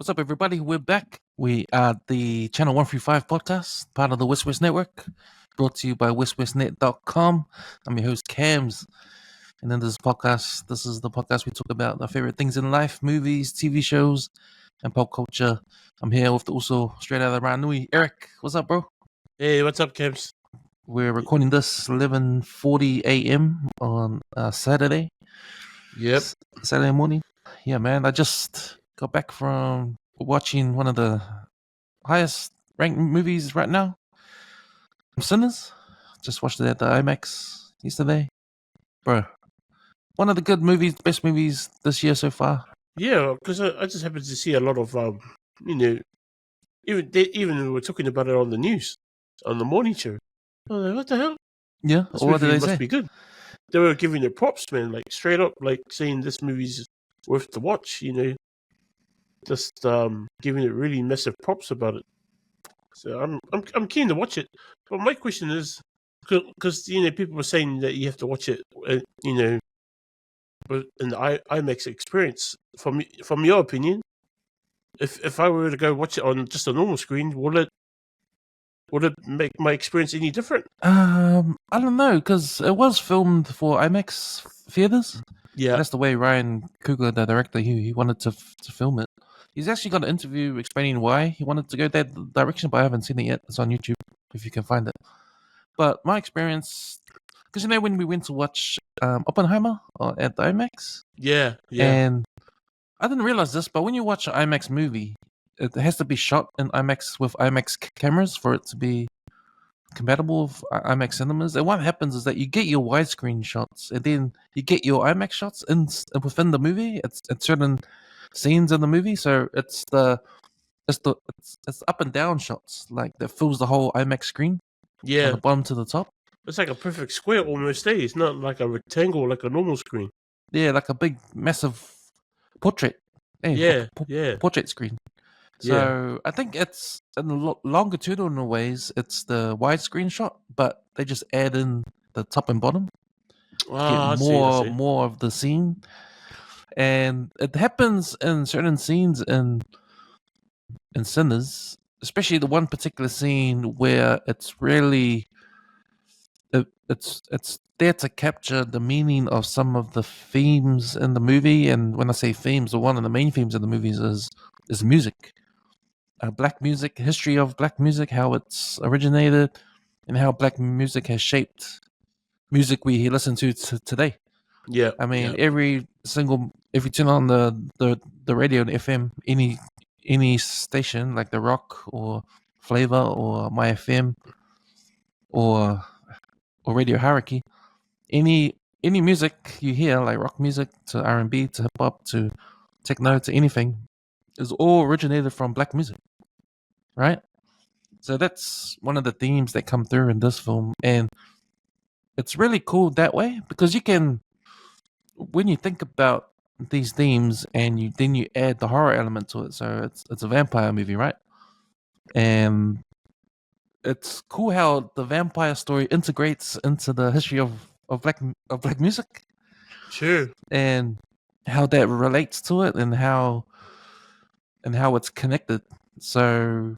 What's up, everybody? We're back. We are the Channel 135 podcast, part of the WesWes network, brought to you by WesWesNet.com. I'm your host, Cams. And in this is the podcast we talk about our favorite things in life, movies, TV shows, and pop culture. I'm here with the Uso straight out of Ranui. Eric, what's up, bro? Hey, what's up, Cams? We're recording this 11:40 a.m. on Saturday. Yep. Saturday morning. Yeah, man. I just got back from watching one of the highest ranked movies right now, Sinners. Just watched it at the IMAX yesterday. Bro, one of the good movies, best movies this year so far. Yeah, because I just happened to see a lot of, even we're talking about it on the news, on the morning show. I was like, what the hell? Yeah, This or what did movie they say? must be good. They were giving it props, man, like straight up, like saying this movie's worth the watch, just giving it really massive props about it. So I'm keen to watch it. But my question is, because people were saying that you have to watch it, but in the IMAX experience. From your opinion, if I were to go watch it on just a normal screen, would it make my experience any different? I don't know, because it was filmed for IMAX theaters. Yeah, That's the way Ryan Coogler, the director, he wanted to film it. He's actually got an interview explaining why he wanted to go that direction, but I haven't seen it yet. It's on YouTube if you can find it. But my experience, because when we went to watch Oppenheimer at the IMAX, yeah. and I didn't realize this, but when you watch an IMAX movie, it has to be shot in IMAX with IMAX cameras for it to be compatible with IMAX cinemas. And what happens is that you get your widescreen shots, and then you get your IMAX shots within the movie. It's certain scenes in the movie, so it's up and down shots like that fills the whole IMAX screen from Yeah, the bottom to the top. it's like a perfect square almost. It's not like a rectangle like a normal screen. Yeah, like a big, massive portrait. Yeah. Portrait screen. So I think it's in the longitudinal ways, it's the widescreen shot, but they just add in the top and bottom to get I see. more of the scene. And it happens in certain scenes in Sinners, especially the one particular scene where it's really it's there to capture the meaning of some of the themes in the movie. And when I say themes, one of the main themes of the movies is music. Black music, history of black music, how it's originated, and how black music has shaped music we listen to today. Yeah. I mean, if you turn on the radio and FM, any station like the Rock or Flavor or My FM or Radio Hierarchy, any music you hear, like rock music to R&B to hip hop to techno to anything, is all originated from black music, right? So that's one of the themes that come through in this film, and it's really cool that way because you can, when you think about these themes, and you add the horror element to it. So it's a vampire movie, right? And it's cool how the vampire story integrates into the history of black music. Sure. And how that relates to it, and how it's connected. So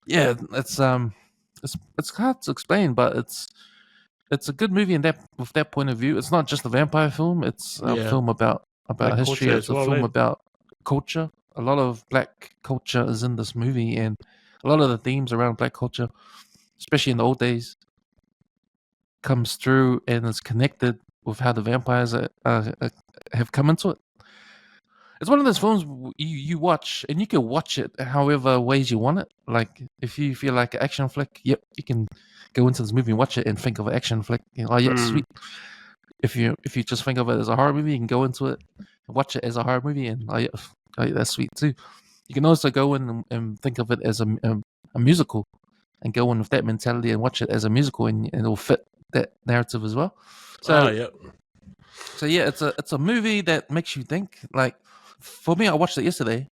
yeah, it's hard to explain, but it's a good movie with that point of view. It's not just a vampire film; it's a film about Black history. culture It's as a well, film eh? about culture. A lot of black culture is in this movie, and a lot of the themes around black culture, especially in the old days, comes through and is connected with how the vampires have come into it. It's one of those films you watch, and you can watch it however ways you want it. Like if you feel like an action flick, yep, you can go into this movie and watch it and think of an action flick. Oh yeah, sweet. If you just think of it as a horror movie, you can go into it and watch it as a horror movie, and oh yeah, that's sweet too. You can also go in and think of it as a musical, and go in with that mentality and watch it as a musical, and it'll fit that narrative as well. So so yeah, it's a movie that makes you think. Like for me, I watched it yesterday,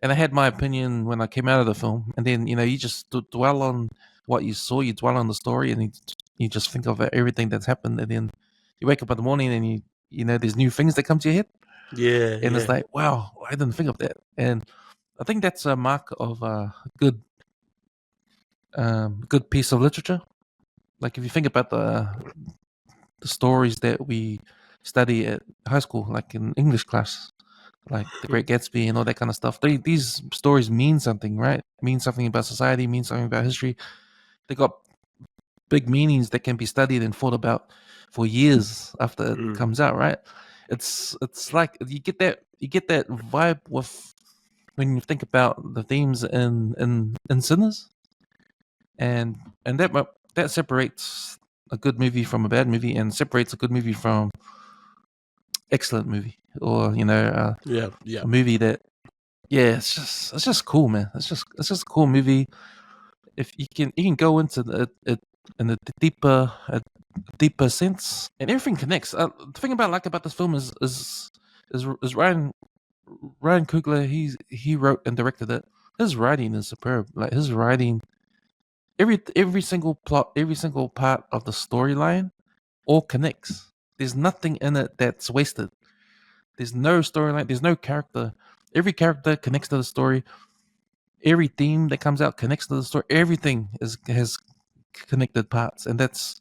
and I had my opinion when I came out of the film, and then you just dwell on what you saw, you dwell on the story, and you just think of everything that's happened, and then you wake up in the morning and you know there's new things that come to your head, and it's like, wow, I didn't think of that. And I think that's a mark of a good piece of literature. Like if you think about the stories that we study at high school, like in English class, like The Great Gatsby and all that kind of stuff. These stories mean something, right? Mean something about society, mean something about history. They got big meanings that can be studied and thought about for years after it Mm. comes out, right? It's like you get that vibe with when you think about the themes in Sinners, and that separates a good movie from a bad movie, and separates a good movie from excellent movie, or Yeah, yeah. a movie that it's just cool, man. It's just a cool movie. If you can go into it in a deeper sense, and everything connects. The thing about I like about this film is Ryan Coogler. He wrote and directed it. His writing is superb. Like his writing, every single plot, every single part of the storyline, all connects. There's nothing in it that's wasted. There's no storyline. There's no character. Every character connects to the story. Every theme that comes out connects to the story. Everything has connected parts, and that's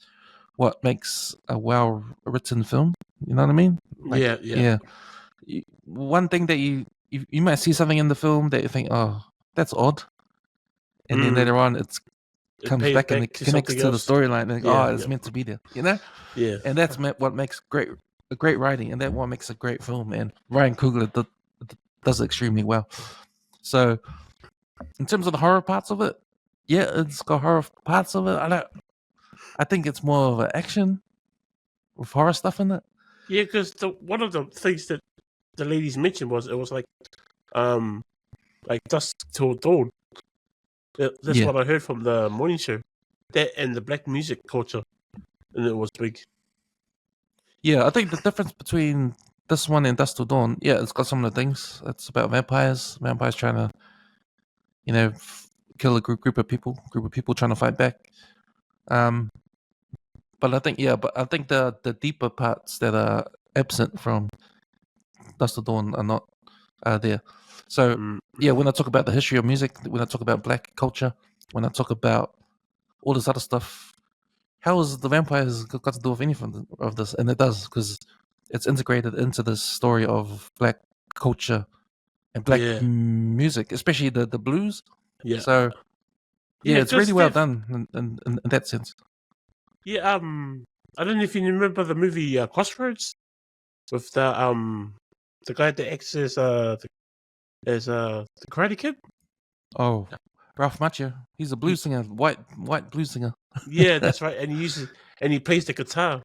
what makes a well written film. You know what I mean? Like, Yeah, yeah. yeah. One thing that you might see something in the film that you think, oh, that's odd, and then Mm. later on it It comes pays back and back it to connects something to the else. storyline. And like, Yeah, oh, it's yeah, meant to be there. You know, yeah. and that's what makes a great writing, and that what makes a great film. And Ryan Coogler does it extremely well. So, in terms of the horror parts of it, yeah, it's got horror parts of it. I think it's more of an action with horror stuff in it. Yeah, because one of the things that the ladies mentioned was it was um like dusk till dawn. That's Yeah, what I heard from the morning show. That and the black music culture, and it was big. yeah. I think the difference between this one and Dust Till Dawn, yeah, it's got some of the things. It's about vampires trying to, kill a group of people trying to fight back. Um, but I think the deeper parts that are absent from Dust Till Dawn are not there. So Mm. yeah, when I talk about the history of music, when I talk about black culture, when I talk about all this other stuff, how has the vampires got to do with anything of this? And it does, because it's integrated into the story of black culture and black Yeah, music, especially the blues. yeah, So yeah, yeah. it's really Because well done in that sense. yeah, I don't know if you remember the movie Crossroads with the guy that acts as the Karate Kid. Oh, Ralph Macchio, he's a blues singer, white blues singer. Yeah, that's right. And he plays the guitar.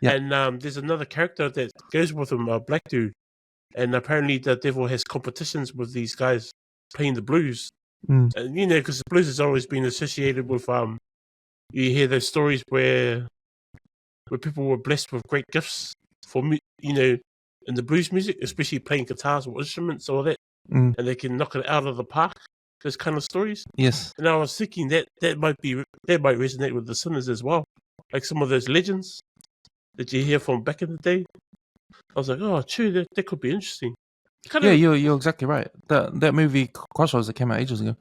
Yep. And there's another character that goes with him, a black dude. And apparently the devil has competitions with these guys playing the blues. Mm. And because the blues has always been associated with you hear those stories where people were blessed with great gifts for in the blues music, especially playing guitars or instruments or that, Mm. and they can knock it out of the park. Those kind of stories. Yes. And I was thinking that might resonate with the Sinners as well, like some of those legends that you hear from back in the day. I was like, oh, true, that could be interesting. Kind Yeah, of, you're exactly right. That movie Crossroads that came out ages ago.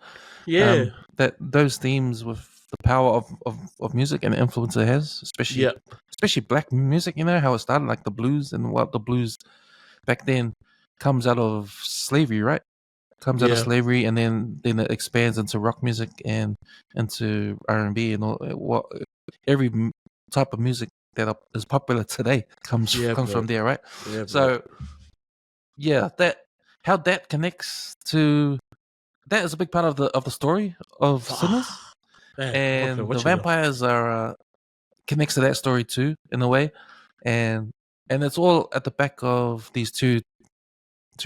yeah, That those themes with the power of music and the influence it has, yeah, especially black music. You know how it started, like the blues, and what the blues back then comes out of slavery, right? Comes out of yeah, slavery, and then it expands into rock music and into R&B and all what every type of music that is popular today yeah, comes bro, from there, right? yeah, bro. So yeah, that how that connects to that is a big part of the story of Sinners, Man, okay, and the what you know? vampires are connects to that story too in a way, and it's all at the back of these two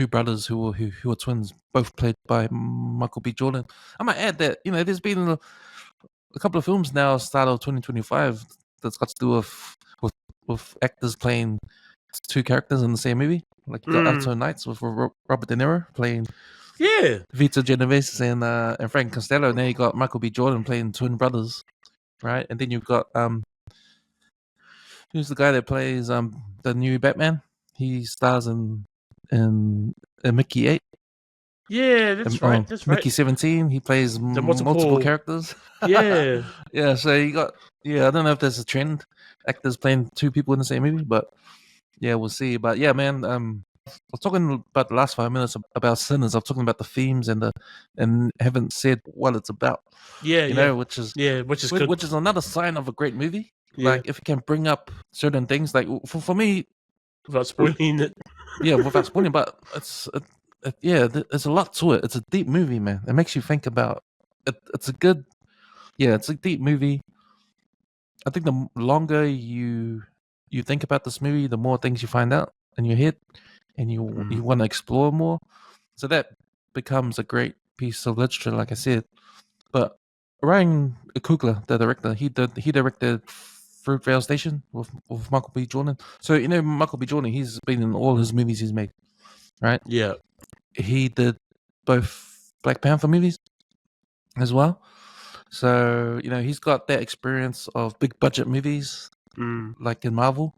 brothers who are twins, both played by Michael B. Jordan. I might add that there's been a couple of films now, start of 2025, that's got to do with actors playing two characters in the same movie. Like you got Mm, Alto Knights with Robert De Niro playing yeah, Vito Genovese and Frank Costello. Now you got Michael B. Jordan playing twin brothers, right? And then you've got who's the guy that plays the new Batman? He stars in Mickey 8. Yeah, that's right. That's right. Mickey 17, he plays The multiple multiple. characters. Yeah, Yeah, so you got, I don't know if there's a trend, actors playing two people in the same movie, but yeah, we'll see. But yeah, man, I was talking about the last 5 minutes about Sinners. I'm talking about the themes and haven't said what it's about. yeah, Which is which is good. another sign of a great movie. Yeah, Like if it can bring up certain things, like for me, without spoiling it. yeah, without spoiling, but there's a lot to it. It's a deep movie, man. It makes you think about it. It's a deep movie. I think the longer you think about this movie, the more things you find out in your head, and you want to explore more. So that becomes a great piece of literature, like I said. But Ryan Coogler, the director, he directed Fruitvale Station with Michael B. Jordan. So Michael B. Jordan, he's been in all his movies he's made, right? Yeah. He did both Black Panther movies as well. So he's got that experience of big budget movies, like in Marvel.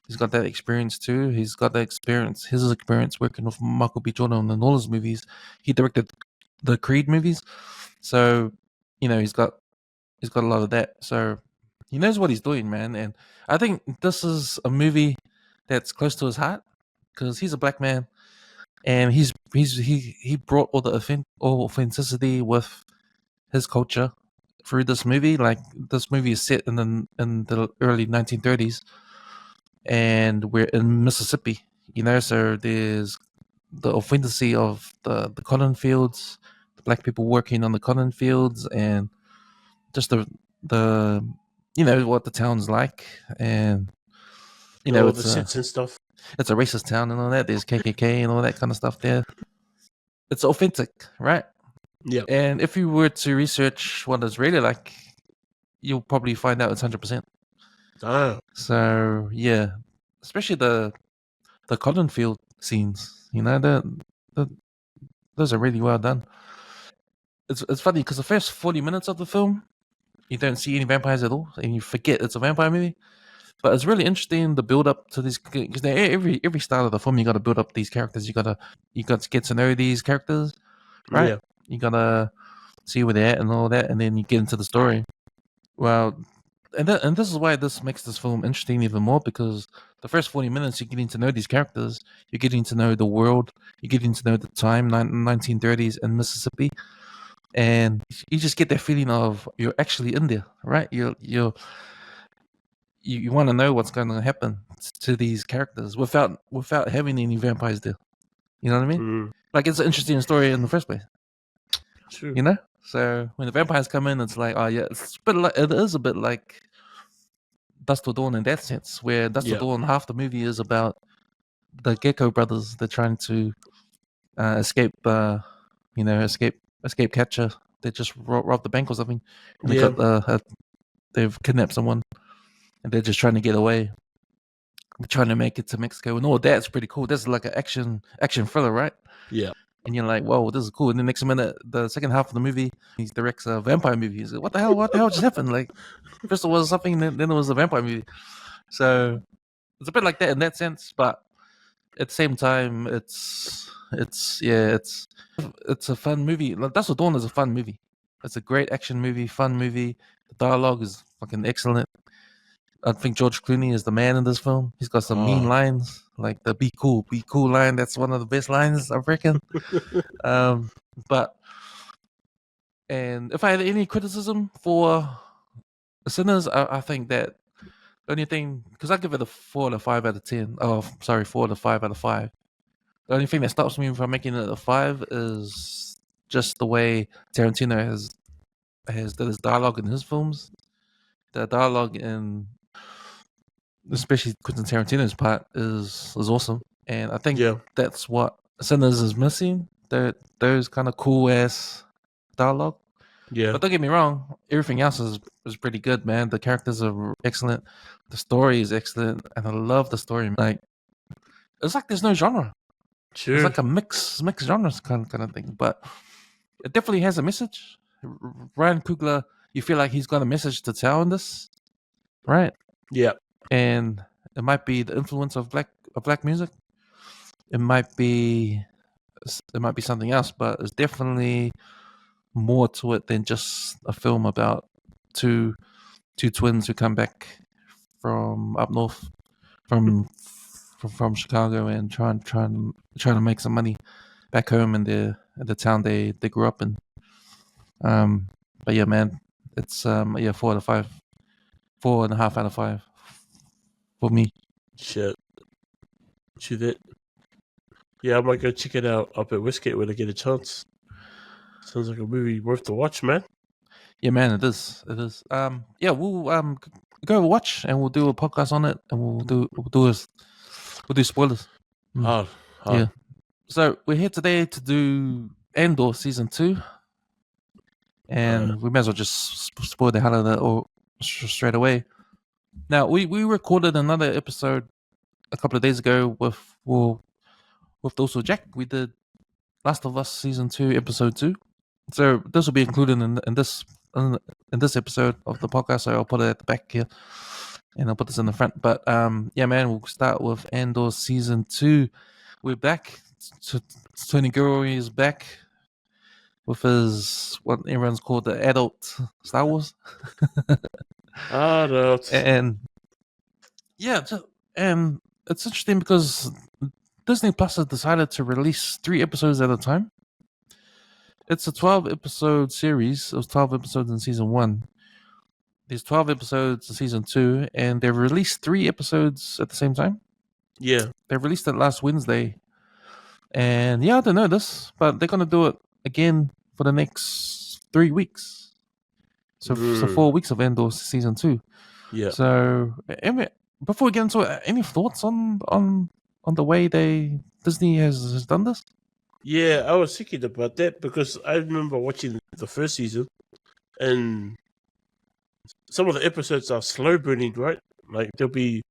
He's got that experience too. He's got that experience. His experience working with Michael B. Jordan in all his movies. He directed the Creed movies, so he's got a lot of that. So he knows what he's doing, man. And I think this is a movie that's close to his heart because he's a black man, and he brought all the authenticity with his culture through this movie. Like this movie is set in the early 1930s, and we're in Mississippi. So there's the authenticity of the cotton fields, the black people working on the cotton fields, and just the what the town's like, and The it's sits and stuff. it's a racist town and all that. There's KKK and all that kind of stuff there. It's authentic, right? Yeah. And if you were to research what it's really like, you'll probably find out it's 100%. Ah. So yeah, especially the cotton field scenes. Those are really well done. It's funny because the first 40 minutes of the film, you don't see any vampires at all, and you forget it's a vampire movie. But it's really interesting the build up to these, because every style of the film you got to build up these characters. You got to get to know these characters, right? Yeah. You got to see where they're at and all that, and then you get into the story. Well, and this is why this makes this film interesting even more, because the first 40 minutes you're getting to know these characters, you're getting to know the world, you're getting to know the time, 1930s in Mississippi, and you just get that feeling of you're actually in there, right? You want to know what's going to happen to these characters without having any vampires there. You know what I mean? Like it's an interesting story in the first place. True. So when the vampires come in, it's like, oh yeah, it is a bit like Dust Till Dawn in that sense, where Dust Till Dawn, half the movie is about the Gecko brothers. They're trying to escape, escape capture. They just robbed the bank or something, and they've kidnapped someone, and they're just trying to get away. They're trying to make it to Mexico, and all that's pretty cool. That's like an action thriller, right? Yeah. And you're like, whoa, this is cool. And the next minute, the second half of the movie, he directs a vampire movie. He's like, what the hell just happened? Like, first it was something, then it was a vampire movie. So it's a bit like that in that sense, but at the same time, it's a fun movie. Like, That's What Dawn is a fun movie. It's a great action movie, fun movie. The dialogue is fucking excellent. I think George Clooney is the man in this film. He's got some mean lines, like the be cool line. That's one of the best lines, I reckon. But if I had any criticism for Sinners, I think that the only thing, because I give it a 4 out of 5 out of 10. Oh, sorry, 4 out of 5 out of 5. The only thing that stops me from making it a 5 is just the way Tarantino has done his dialogue in his films. The dialogue in, especially Quentin Tarantino's part, is awesome, and I think that's what Sinners is missing. Those kind of cool ass dialogue. Yeah. But don't get me wrong, everything else is pretty good, man. The characters are excellent, the story is excellent, and I love the story. Like it's like there's no genre. Sure. It's like a mixed genres kind of thing, but it definitely has a message. Ryan Coogler, you feel like he's got a message to tell in this, right? Yeah. And it might be the influence of black music. It might be it might be something else, but it's definitely more to it than just a film about two twins who come back from up north from Chicago and trying to make some money back home in the town they grew up in. But yeah, man, it's 4 out of 5, 4.5 out of 5 for me. Shit. To that. Yeah, I might go check it out up at Westgate when I get a chance. Sounds like a movie worth the watch, man. Yeah, man, it is. It is. Yeah, we'll go watch and we'll do a podcast on it, and we'll do spoilers. Hard. Yeah. So we're here today to do Andor season 2, and we may as well just spoil the hell out of that or straight away. Now we recorded another episode a couple of days ago with also Jack. We did Last of Us season 2 episode 2. So this will be included in this episode of the podcast. So I'll put it at the back here, and I'll put this in the front. But yeah, man, we'll start with Andor season 2. We're back. Tony Gilroy is back with his what everyone's called the adult Star Wars. Adult. And yeah, and it's interesting because Disney Plus has decided to release 3 episodes at a time. It's a 12-episode series. It was 12 episodes in season 1. There's 12 episodes in season 2, and they've released 3 episodes at the same time. Yeah. They released it last Wednesday. And yeah, I don't know this, but they're going to do it again for the next 3 weeks. So 4 weeks of Andor season 2. Yeah. So before we get into it, any thoughts on the way Disney has done this? Yeah, I was thinking about that because I remember watching the first season, and some of the episodes are slow burning, right? Like there'll be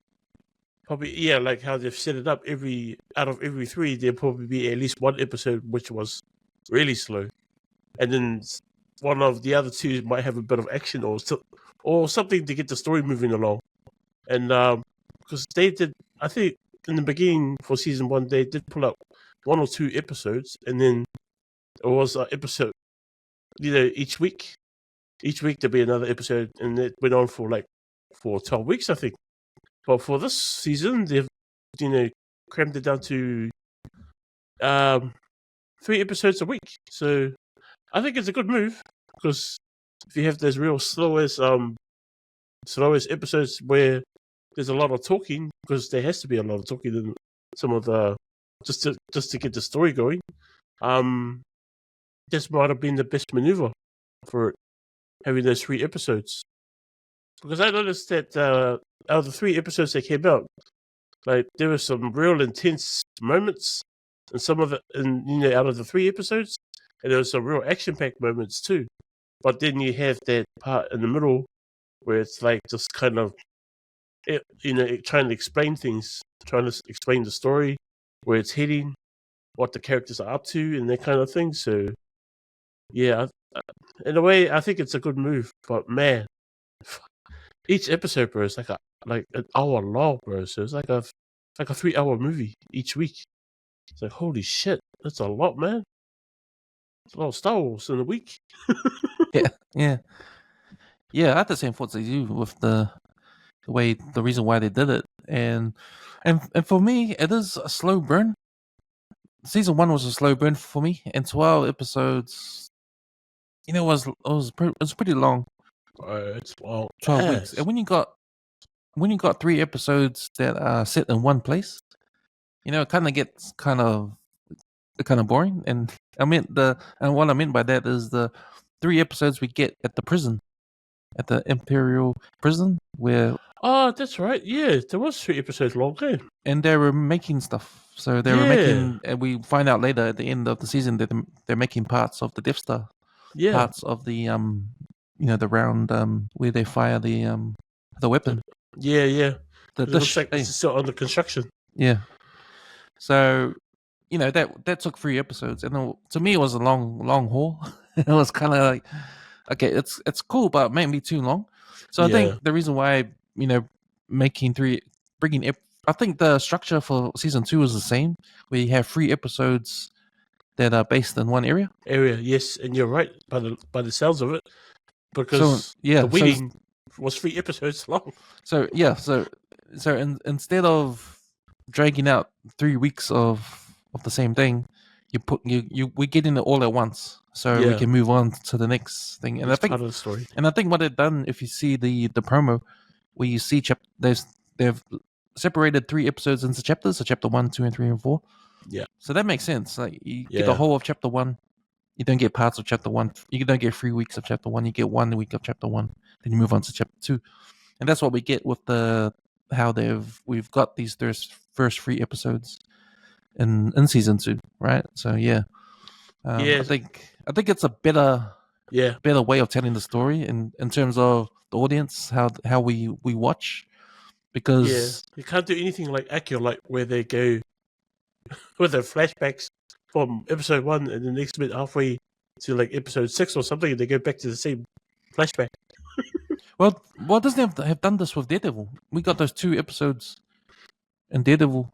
probably like how they've set it up. Out of every 3, there'll probably be at least 1 episode which was really slow, and then one of the other 2 might have a bit of action or something to get the story moving along. And because they did, I think in the beginning for season 1 they did pull up 1 or 2 episodes, and then it was an episode, each week. Each week there'd be another episode, and it went on for 12 weeks, I think. But for this season, they've crammed it down to 3 episodes a week. So I think it's a good move because if you have those real slowest episodes where there's a lot of talking, because there has to be a lot of talking in some of the just to get the story going. This might have been the best maneuver for it, having those 3 episodes. Because I noticed that out of the 3 episodes that came out, there were some real intense moments, and some of it, out of the 3 episodes, and there were some real action-packed moments too. But then you have that part in the middle where it's just kind of, trying to explain things, trying to explain the story, where it's heading, what the characters are up to, and that kind of thing. So, yeah, in a way, I think it's a good move. But man, each episode, bro, is like an hour long, bro. So it's like a 3-hour movie each week. It's like, holy shit, that's a lot, man. It's a lot of Star Wars in a week. Yeah. I had the same thoughts as you with the reason why they did it, and for me, it is a slow burn. Season 1 was a slow burn for me, and 12 episodes, it was pretty long. It's long. 12 weeks, and when you got 3 episodes that are set in one place, it kind of gets kind of boring. And what I meant by that is the 3 episodes we get at the prison, at the Imperial prison, where that's right. Yeah, there was 3 episodes long, and they were making stuff. So they were making, and we find out later at the end of the season that they're making parts of the Death Star, parts of the the round where they fire the weapon. Yeah. The it looks like it's still under construction. Yeah. So, that took 3 episodes, and to me it was a long haul. It was kind of like, okay, it's cool, but it may be too long. So I think the reason why I think the structure for season 2 is the same, where you have 3 episodes that are based in one area. Yes, and you're right by the sounds of it, So because yeah, the wedding was 3 episodes long. so yeah, instead of dragging out 3 weeks of the same thing, we're getting it all at once, so we Yeah, can move on to the next thing. And I next think part of the story. what they've done, if you see the promo, where you see they've separated 3 episodes into chapters, so chapter 1, 2, and 3 and 4. Yeah, So that makes sense. Like you get the yeah, whole of chapter 1. You don't get parts of chapter 1. You don't get 3 weeks of chapter 1. You get 1 week of chapter 1. Then you move on to chapter 2. And that's what we get with how we've got these first 3 episodes in season 2, right? So yeah, yeah, I think it's a better yeah, way of telling the story in terms of the audience, how we watch, yeah. because You can't do anything like Akio, like where they go with their flashbacks from episode 1, and the next bit halfway to like episode 6 or something, and they go back to the same flashback. well, Disney have done this with Daredevil. We got those 2 episodes in Daredevil,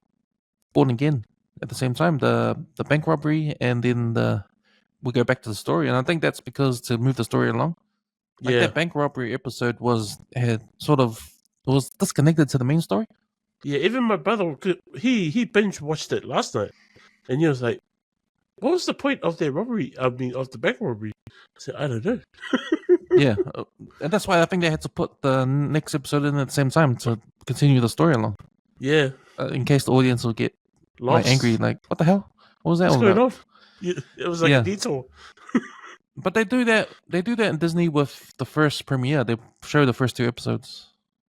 Born Again, at the same time, the bank robbery, and then we go back to the story. And I think that's because to move the story along. Like Yeah, that bank robbery episode was disconnected to the main story. yeah. Even my brother, he binge watched it last night, and he was like, "What was the point of their robbery? I mean, of the bank robbery?" I said, "I don't know." Yeah, and that's why I think they had to put the next episode in at the same time to continue the story along, Yeah, in case the audience will get like lost. angry, like what the hell, what was that What's all going about? on? Yeah, it was like a Yeah, detour. but they do that. They do that in Disney with the first premiere. They show the first 2 episodes,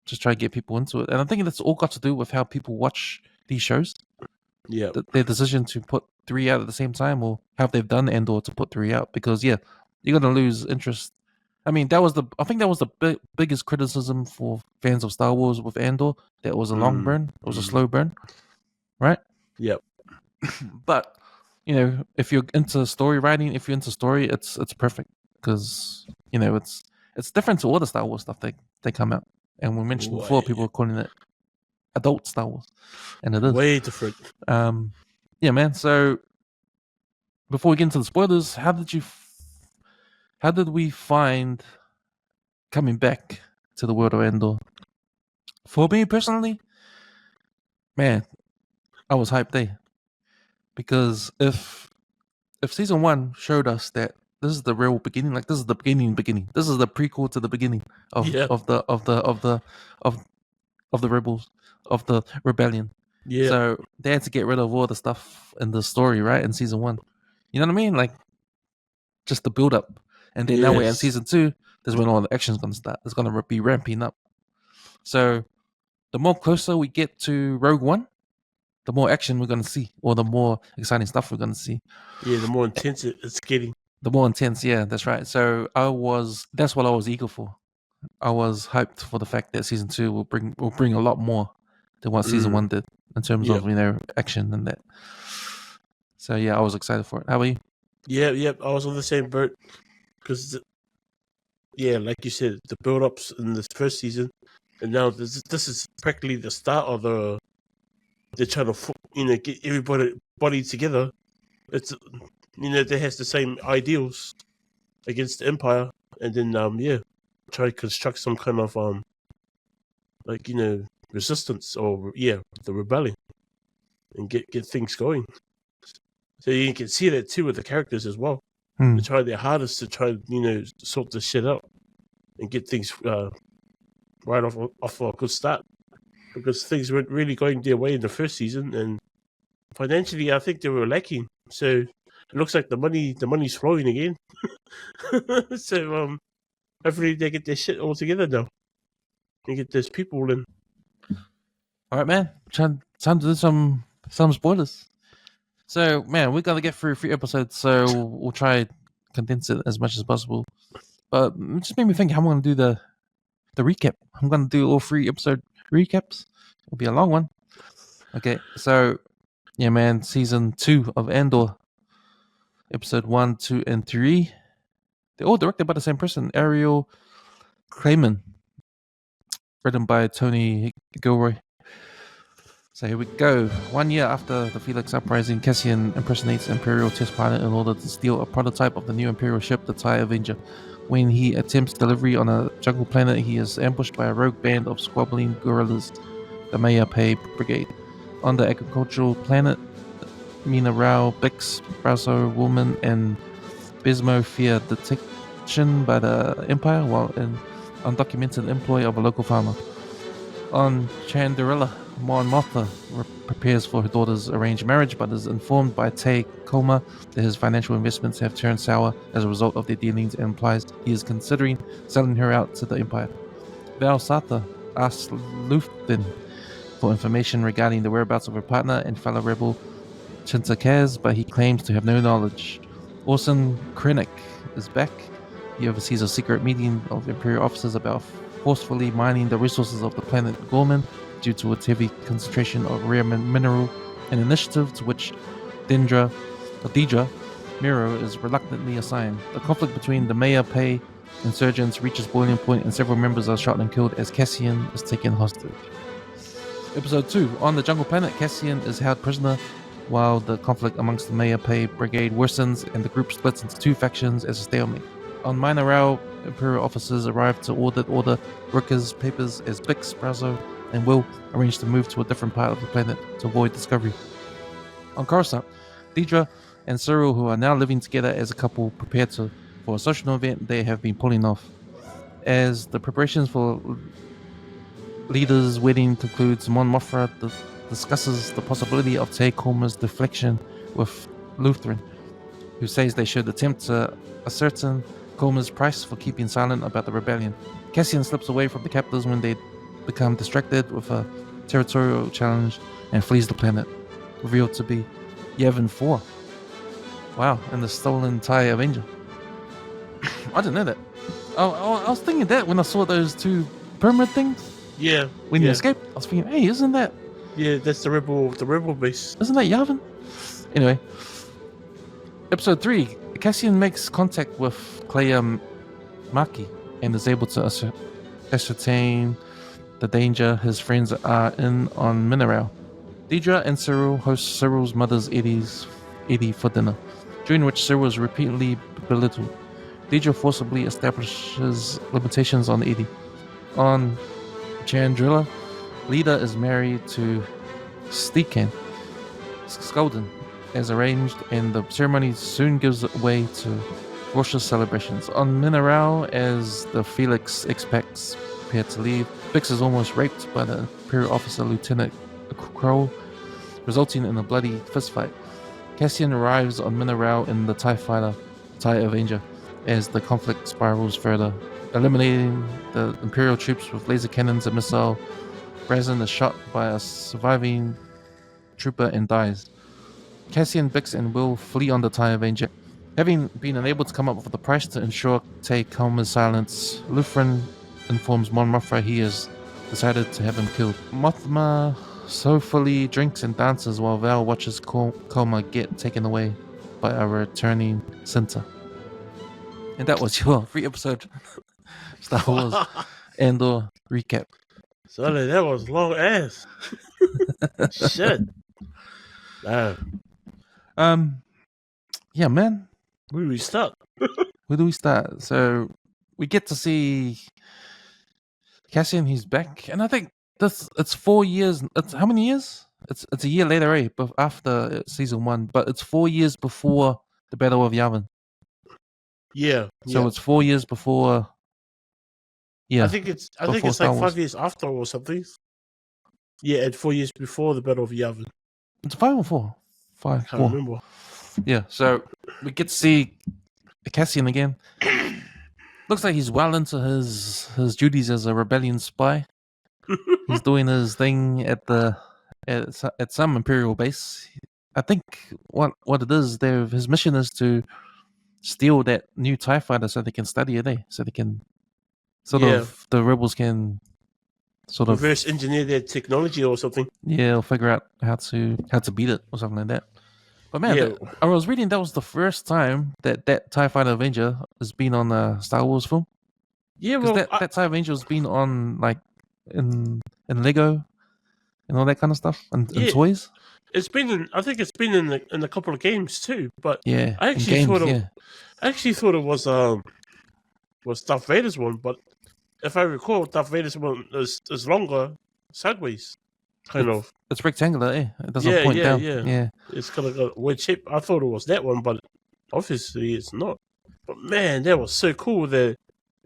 just try to get people into it. And I think that's all got to do with how people watch these shows. Yeah, Their decision to put 3 out at the same time, or how they've done Andor to put 3 out, because yeah, you're gonna lose interest. I mean, I think that was the biggest criticism for fans of Star Wars with Andor. That it was a long burn. It was a slow burn, right? Yep. But if you're into story writing, if you're into story, it's perfect, because it's different to all the Star Wars stuff they come out. And we mentioned before, Way, people are calling it adult Star Wars, and it is. way different. Yeah, man. So before we get into the spoilers, how did we find coming back to the world of Endor? For me personally, man, I was hyped there, because if season 1 showed us that this is the real beginning, like this is the beginning, this is the prequel to the beginning of Yeah, of the of the of the of of the rebels, of the rebellion. yeah, So they had to get rid of all the stuff in the story, right? In season 1, you know what I mean? Like just the build up, and then now we're in yes, season 2. That's when all the action's gonna start. It's gonna be ramping up. So the more closer we get to Rogue One, the more action we're gonna see, or the more exciting stuff we're gonna see. yeah. The more intense it's getting. The more intense, yeah, that's right. So that's what I was eager for. I was hyped for the fact that season 2 will bring a lot more than what season 1 did, in terms Yep, of action and that. So yeah, I was excited for it. How about you? yeah. I was on the same boat because, yeah, like you said, the build-ups in this first season, and now this is practically the start of they're trying to get everybody together. It's they has the same ideals against the Empire, and then try to construct some kind of like resistance, or the rebellion, and get things going. So you can see that too with the characters as well. Hmm. They try their hardest to try sort this shit out and get things right off a good start, because things weren't really going their way in the first season, and financially I think they were lacking. So it looks like the money's flowing again. So hopefully they get their shit all together now and get those people in. All right, man. Time to do some spoilers. So, man, we gotta get through 3 episodes, so we'll try condense it as much as possible. But it just made me think how I'm gonna do the recap. I'm gonna do all 3 episode recaps. It'll be a long one. Okay, so yeah, man, season 2 of Andor, episode 1, 2, and 3. They're all directed by the same person, Ariel Clayman. Written by Tony Gilroy. So here we go. 1 year after the Felix uprising, Cassian impersonates Imperial test pilot in order to steal a prototype of the new Imperial ship, the TIE Avenger. When he attempts delivery on a jungle planet, he is ambushed by a rogue band of squabbling guerrillas, the Maya Pei Brigade. On the agricultural planet, Mina Rao, Bix, Brazo, Woolman, and Bismo fear detection by the Empire while an undocumented employee of a local farmer. On Chandrila, Mon Mothma prepares for her daughter's arranged marriage but is informed by Tay Koma that his financial investments have turned sour as a result of their dealings and implies he is considering selling her out to the Empire. Val Sata asks Luthen for information regarding the whereabouts of her partner and fellow rebel Chinta Kaz, but he claims to have no knowledge. Orson Krennic is back. He oversees a secret meeting of Imperial officers about forcefully mining the resources of the planet Gorman due to its heavy concentration of rare mineral, an initiative to which Deidre Miro is reluctantly assigned. The conflict between the Maya Pei insurgents reaches boiling point and several members are shot and killed as Cassian is taken hostage. Episode 2. On the jungle planet, Cassian is held prisoner while the conflict amongst the Maya Pei Brigade worsens and the group splits into two factions as a stalemate. On Minor Rao, Imperial officers arrive to order Rooker's papers as Bix, Brazo, and Will arrange to move to a different part of the planet to avoid discovery. On Coruscant, Deidre and Cyril, who are now living together as a couple, prepare for a social event they have been pulling off. As the preparations for Leader's wedding concludes, Mon Mothma discusses the possibility of Tay Koma's deflection with Luthen, who says they should attempt to ascertain Koma's price for keeping silent about the rebellion. Cassian slips away from the captors when they become distracted with a territorial challenge and flees the planet, revealed to be Yavin 4. Wow, and the stolen TIE Avenger. I didn't know that. Oh, I was thinking that when I saw those two pyramid things. Yeah. When you escaped, I was thinking, hey, isn't that? Yeah, that's the rebel base. Isn't that Yavin? Anyway, episode 3. Cassian makes contact with Clea Maki and is able to ascertain the danger his friends are in on Mineral. Deidre and Cyril host Cyril's mother's Eddie for dinner, during which Cyril is repeatedly belittled. Deidre forcibly establishes limitations on Eddie. On Chandrila, Leda is married to Stikkan Skolden as arranged, and the ceremony soon gives way to raucous celebrations. On Mineral, as the Felix expects prepare to leave, Bix is almost raped by the Imperial officer Lieutenant Kroll, resulting in a bloody fistfight. Cassian arrives on Mineral in the TIE fighter, TIE Avenger, as the conflict spirals further, eliminating the Imperial troops with laser cannons and missile. Brazen is shot by a surviving trooper and dies. Cassian, Bix, and Will flee on the TIE Avenger. Having been unable to come up with a price to ensure Tay Koma's silence, Luthen informs Mon Mothma he has decided to have him killed. Mothma soulfully drinks and dances while Val watches Koma get taken away by a returning Cinta. And that was your 3-episode Star Wars Andor recap. Sorry, that was long ass. Shit. Yeah, man. Where do we start? Where do we start? So we get to see Cassian. He's back, and I think it's 4 years. It's how many years? It's a year later, eh? But after season 1, but it's 4 years before the Battle of Yavin. Yeah. So it's 4 years before. Yeah, I think it's like 5 years after or something. Yeah, and 4 years before the Battle of Yavin. It's 5 or 4. 5. I can't remember. Yeah, so we get to see Cassian again. Looks like he's well into his duties as a rebellion spy. He's doing his thing at some Imperial base. I think what it is, his mission is to steal that new TIE fighter so they can study it, so they can the rebels can sort of reverse engineer their technology or something. Yeah, or figure out how to beat it or something like that. But man, I was reading that was the first time that TIE Fighter Avenger has been on a Star Wars film. Yeah, well, that TIE Avenger has been on like in Lego and all that kind of stuff, and Yeah, toys. it's been in. I think it's been in a couple of games too. But Yeah, I in actually games. thought it. Yeah, I actually thought it was Darth Vader's one, but if I recall, Darth Vader's one is longer, sideways, kind it's of. it's rectangular. Eh? It doesn't Yeah, point yeah, down. yeah. Yeah. It's kind of got a weird shape. I thought it was that one, but obviously it's not. But man, that was so cool.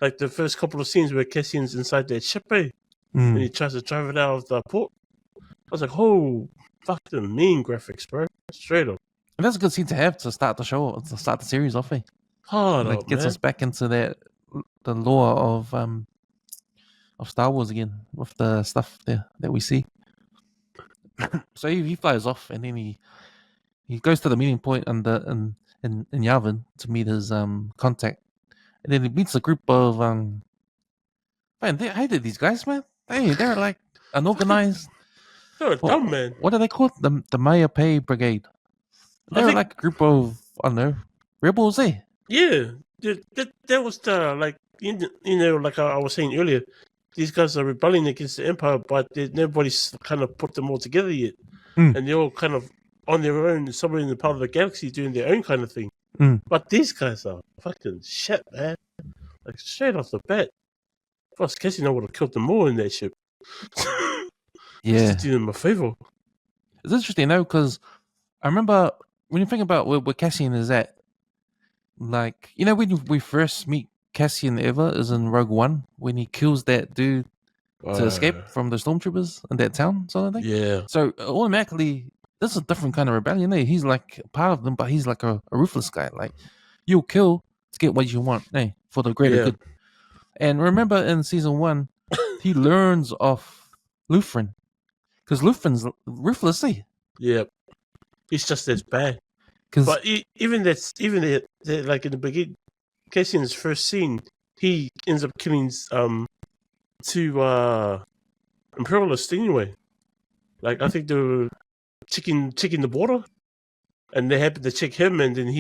Like the first couple of scenes where Cassian's inside that ship, and he tries to drive it out of the port. I was like, oh, fucking mean graphics, bro. Straight up. And that's a good scene to have to start the show, to start the series off. Eh? Hard Like up, gets man. us back into the lore of Star Wars again with the stuff there that we see. So he flies off, and then he goes to the meeting point in Yavin to meet his contact, and then he meets a group of man. I hated these guys, man. They're like unorganized. You're a dumb man. What are they called? The Maya Pay Brigade. I They're think, like a group of, I don't know, rebels. Eh? yeah, that was the, like, like I was saying earlier, these guys are rebelling against the Empire, but nobody's kind of put them all together yet. Mm. And they're all kind of on their own, somewhere in the part of the galaxy doing their own kind of thing. Mm. But these guys are fucking shit, man. Like, straight off the bat. First Cassie would have killed them all in that ship. Yeah, Just to do them a favor. it's interesting though, because I remember when you think about where Cassian is at, like, when we first meet Cassian ever is in Rogue One when he kills that dude to escape from the stormtroopers in that town, sort of thing. Yeah. So automatically, this is a different kind of rebellion. Eh? He's like part of them, but he's like a ruthless guy. Like, you'll kill to get what you want, for the greater good. And remember in season 1, he learns of Luthen, because Luthen's ruthless. Eh? Yeah. He's just as bad. But even that, like in the beginning, Cassian's first scene, he ends up killing 2 Imperialists anyway. Like, I think they were checking the border, and they happened to check him, and then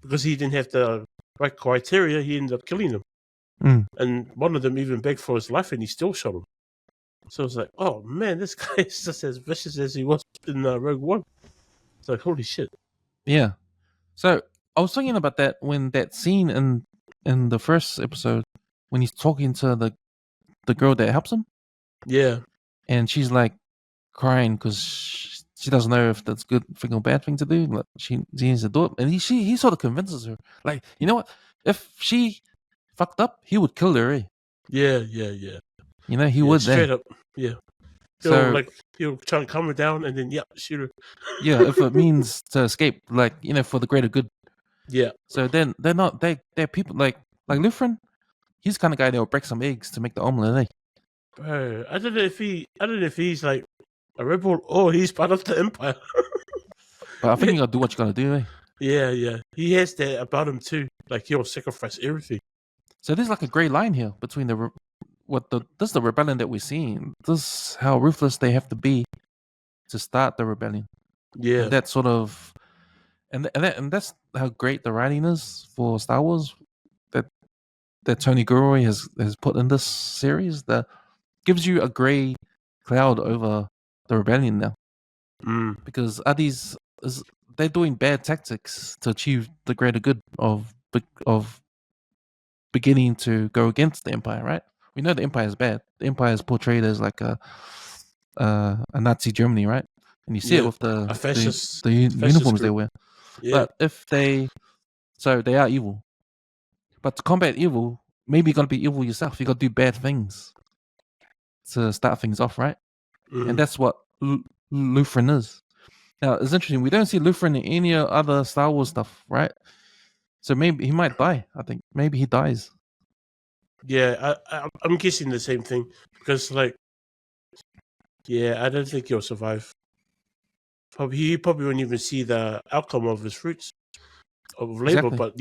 because he didn't have the right criteria, he ended up killing them. Mm. And one of them even begged for his life, and he still shot him. So it's like, oh man, this guy is just as vicious as he was in Rogue One. It's like, holy shit. Yeah. So I was thinking about that when that scene in the first episode when he's talking to the girl that helps him. Yeah. And she's like crying because she doesn't know if that's good thing or bad thing to do. Like she needs to do it, and he sort of convinces her, like, you know what? If she fucked up, he would kill her. Eh? Yeah. He would straight then. up. Yeah. So he'll try to calm her down, and then shoot her. Yeah, if it means to escape, like, for the greater good. Yeah. So then they're people like Luthen. He's the kind of guy that will break some eggs to make the omelet. Eh? Bro, I don't know if he's like a rebel or he's part of the Empire. But I think you gotta do what you gotta do. Eh? Yeah. He has that about him too. Like, he'll sacrifice everything. So there's like a gray line here between this is the rebellion that we're seeing. This is how ruthless they have to be to start the rebellion. Yeah. And that sort of, and that's how great the writing is for Star Wars. That Tony Gilroy has put in this series that gives you a gray cloud over the rebellion now. Because they're doing bad tactics to achieve the greater good of beginning to go against the Empire, right? We know the Empire is bad. The Empire is portrayed as like a Nazi Germany, right? And you see it with the uniforms they wear. Yeah. But they are evil. But to combat evil, maybe you gotta be evil yourself. You gotta do bad things to start things off, right? And that's what Luthen is. Now, it's interesting. We don't see Luthen in any other Star Wars stuff, right? So maybe he might die. I think maybe he dies. Yeah, I'm guessing the same thing because, like, I don't think he'll survive. He probably won't even see the outcome of his fruits of labor. Exactly. But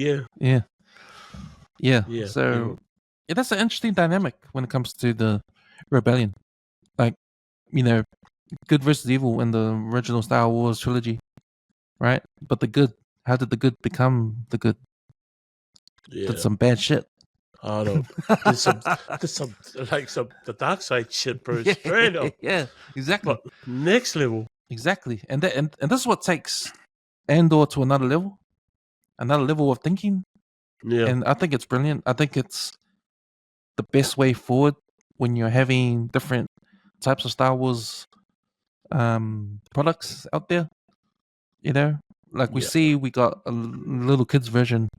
yeah. So that's an interesting dynamic when it comes to the rebellion. Like, good versus evil in the original Star Wars trilogy, right? But how did the good become the good? Yeah. Did some bad shit. I don't. There's some like some the dark side shit, bro. Straight up, yeah, exactly, but next level. exactly. And this is what takes Andor to another level of thinking. Yeah, And I think it's brilliant. I think it's the best way forward when you're having different types of Star Wars products out there. You know, like we yeah. see, we got a little kids version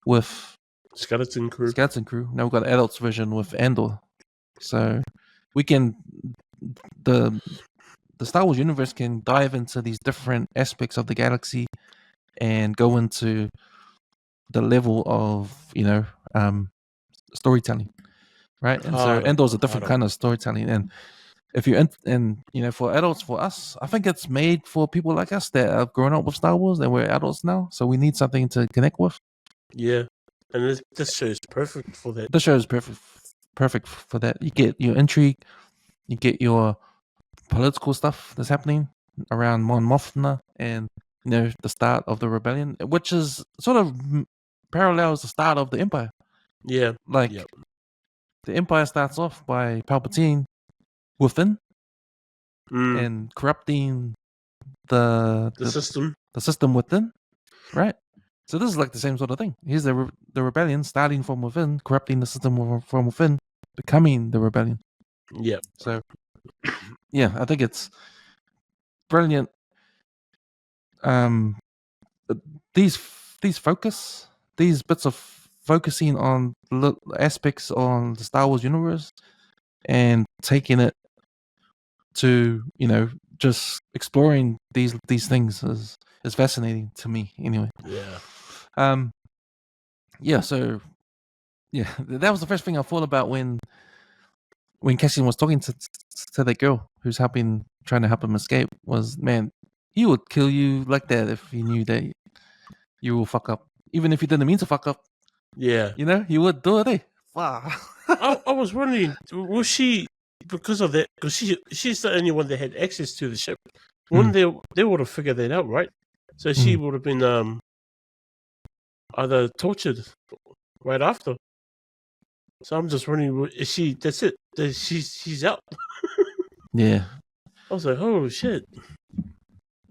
with Skeleton Crew. Skeleton Crew. Now we've got an adults version with Andor. So we can the Star Wars universe can dive into these different aspects of the galaxy and go into the level of storytelling, right? And so Harder, Andor's a different harder. kind of storytelling. And if you're and for adults, for us, I think it's made for people like us that have grown up with Star Wars and we're adults now, so we need something to connect with. Yeah, and this show is perfect for that. The show is perfect for that. You get your intrigue, you get your political stuff that's happening around Mon Mothma and the start of the rebellion, which is sort of parallels the start of the Empire. Yeah, Like yeah. the Empire starts off by Palpatine within Mm, and corrupting the system within, right? So this is like the same sort of thing. Here's the rebellion starting from within, corrupting the system from within, becoming the rebellion. yeah. So yeah, I think it's brilliant. These bits of focusing on aspects on the Star Wars universe and taking it to just exploring these things is fascinating to me anyway. Yeah. Yeah, so yeah, that was the first thing I thought about when Cassian was talking to that girl who's trying to help him escape. Was, man, he would kill you like that if he knew that you will fuck up, even if you didn't mean to fuck up. Yeah. He would do it. Wow. I was wondering, was she, because of that, because she's the only one that had access to the ship. Wouldn't they would have figured that out, right? So she would have been either tortured right after. So I'm just wondering, is she? That's it. She's out. Yeah. I was like, oh shit.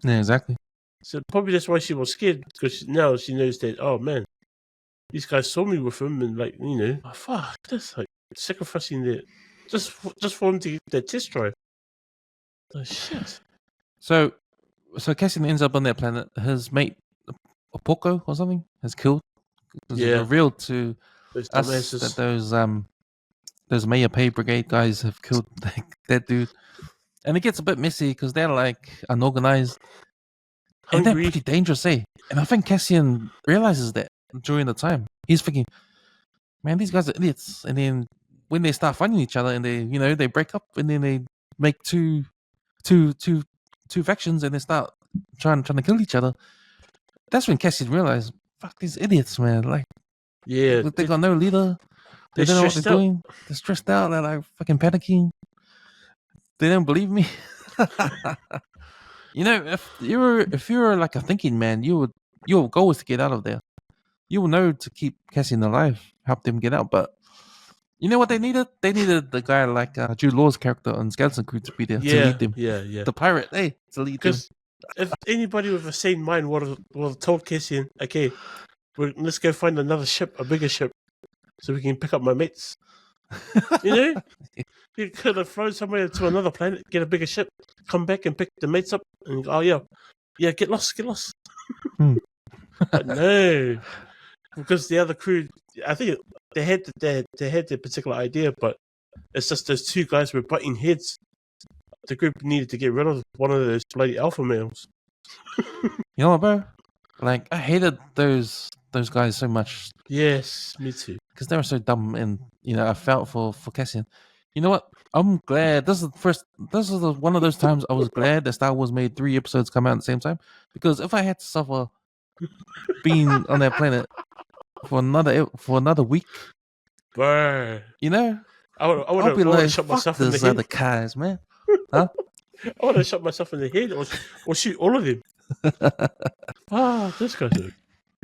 Yeah, exactly. So probably that's why she was scared, because now she knows that, oh man, these guys saw me with him, and like, oh, fuck, that's like sacrificing that just for him to get that test drive. Oh shit. So Cassian ends up on that planet. His mate, Apoko or something, has killed. It's revealed to us that those Maya Pay Brigade guys have killed that dude. And it gets a bit messy because they're like unorganized. Hungry. And they're pretty dangerous, eh? And I think Cassian realizes that during the time. He's thinking, man, these guys are idiots. And then when they start fighting each other and they break up and then they make two factions and they start trying to kill each other. That's when Cassian realized, fuck these idiots, man. Like, yeah, they got no leader. They don't know what they're doing. They're stressed out. They're like fucking panicking. They don't believe me. If you're like a thinking man, your goal is to get out of there. You will know to keep Cassian alive, help them get out. But you know what they needed? They needed the guy like Jude Law's character on Skeleton Crew to be there to lead them. Yeah. The pirate, to lead them. Because if anybody with a sane mind would have told Cassian, okay, let's go find another ship, a bigger ship, so we can pick up my mates. You could have flown somewhere to another planet, get a bigger ship, come back and pick the mates up, and go, oh yeah, get lost. But no, because the other crew, I think they had the particular idea, but it's just those two guys were butting heads. The group needed to get rid of one of those bloody alpha males. You know what, bro? Like, I hated those guys so much. Yes, me too. Because they were so dumb, and I felt for Cassian. You know what? I'm glad. This is one of those times I was glad that Star Wars made 3 episodes come out at the same time. Because if I had to suffer being on that planet for another week, bro, I would be like, shot myself in the head. Other guys, man. Huh? I would have shot myself in the head or shoot all of them. This guy's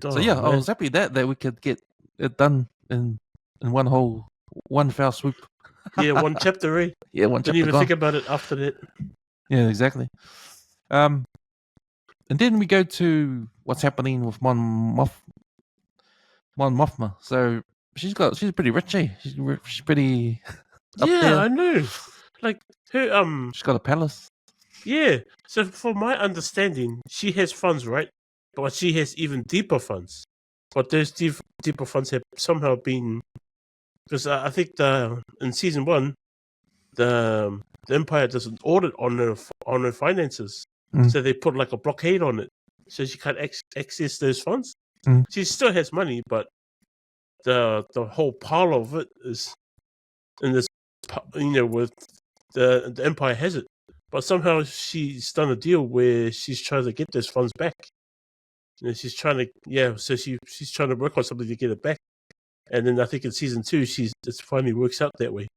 so yeah, man. I was happy that we could get it done in in one foul swoop. Yeah, one chapter, right? Yeah, one Didn't chapter even gone. think about it after that. Yeah, exactly. And then we go to what's happening with Mon Mothma. So she's pretty rich, eh? She's pretty up Yeah, there. I know. Like her, She's got a palace. yeah. So from my understanding, she has funds, right? But she has even deeper funds. But those deeper funds have somehow been, because I think in season 1, the Empire does an audit on her finances, so they put like a blockade on it, so she can't access those funds. She still has money, but the whole pile of it is in this, with the Empire has it. But somehow she's done a deal where she's trying to get those funds back. She's trying to, so she's trying to work on something to get it back. And then I think in season 2, it finally works out that way.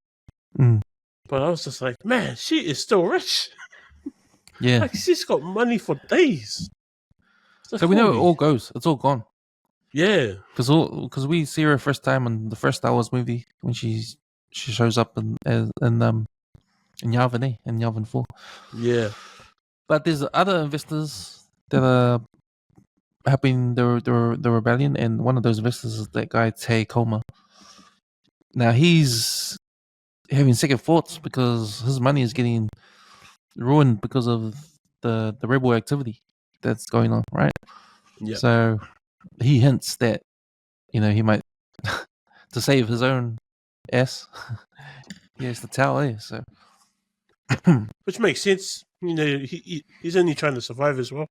But I was just like, man, she is still rich. Yeah. Like, she's got money for days. So we know it all goes. It's all gone. Yeah. Because we see her first time in the first Star Wars movie when she shows up in Yavin, in Yavin 4. Yeah. But there's other investors that are helping the rebellion, and one of those investors is that guy Tay Koma. Now he's having second thoughts because his money is getting ruined because of the rebel activity that's going on, right? Yeah. So he hints that he might to save his own ass. He has to tell, so which makes sense. He's only trying to survive as well.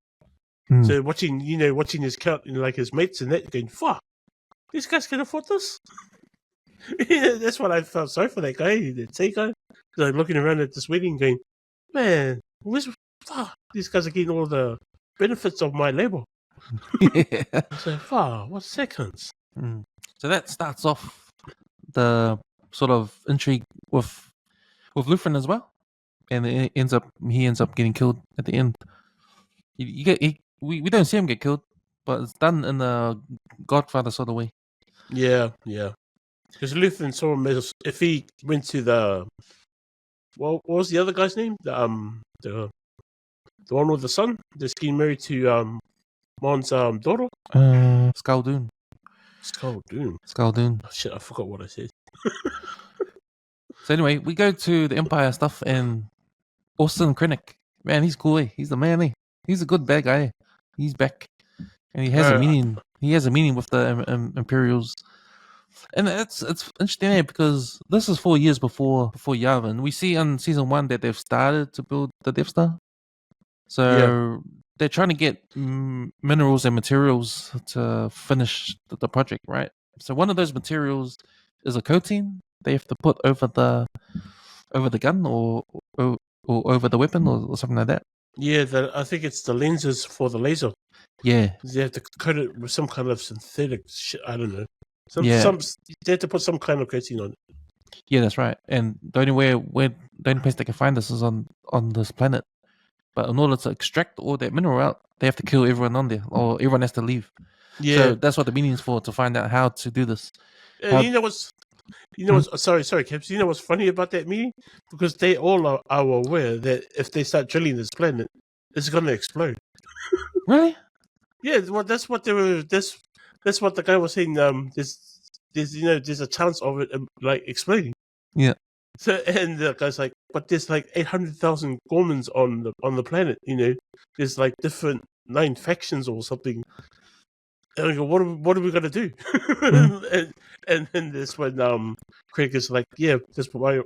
So watching his count, like his mates and that, going, fuck, these guys can afford this. That's what I felt sorry for that guy, the Tay guy. Like looking around at this wedding, going, man, these guys are getting all the benefits of my labor. yeah. So far, what seconds? So that starts off the sort of intrigue with Luthen as well, and he ends up getting killed at the end. We don't see him get killed, but it's done in a Godfather sort of way. Yeah. Because Luthen saw him as if he went to the, what was the other guy's name? The one with the son that's getting married to Mon's daughter. Skaldun. Oh, shit, I forgot what I said. So anyway, we go to the Empire stuff, and Austin Krennic, man, he's cool. He's the man. He's a good bad guy. He's back, and he has a meaning. He has a meaning with the Imperials, and it's interesting because this is 4 years before Yavin. We see on season 1 that they've started to build the Death Star, so they're trying to get minerals and materials to finish the project, right? So one of those materials is a coating they have to put over the gun or over the weapon or something like that. Yeah, I think it's the lenses for the laser. Yeah. They have to coat it with some kind of synthetic shit. I don't know. They have to put some kind of coating on it. Yeah, that's right. And the only place they can find this is on this planet. But in order to extract all that mineral out, they have to kill everyone on there, or everyone has to leave. Yeah. So that's what the meaning is for, to find out how to do this. And sorry, Caps. You know what's funny about that meeting? Because they all are aware that if they start drilling this planet, it's going to explode. Really? Yeah, well, that's what they were. That's what the guy was saying. There's a chance of it like exploding. Yeah. So, and the guy's like, but there's like 800,000 Gormans on the planet. There's like different 9 factions or something. And I go, what are we gonna do? and then this when Craig is like, yeah, that's why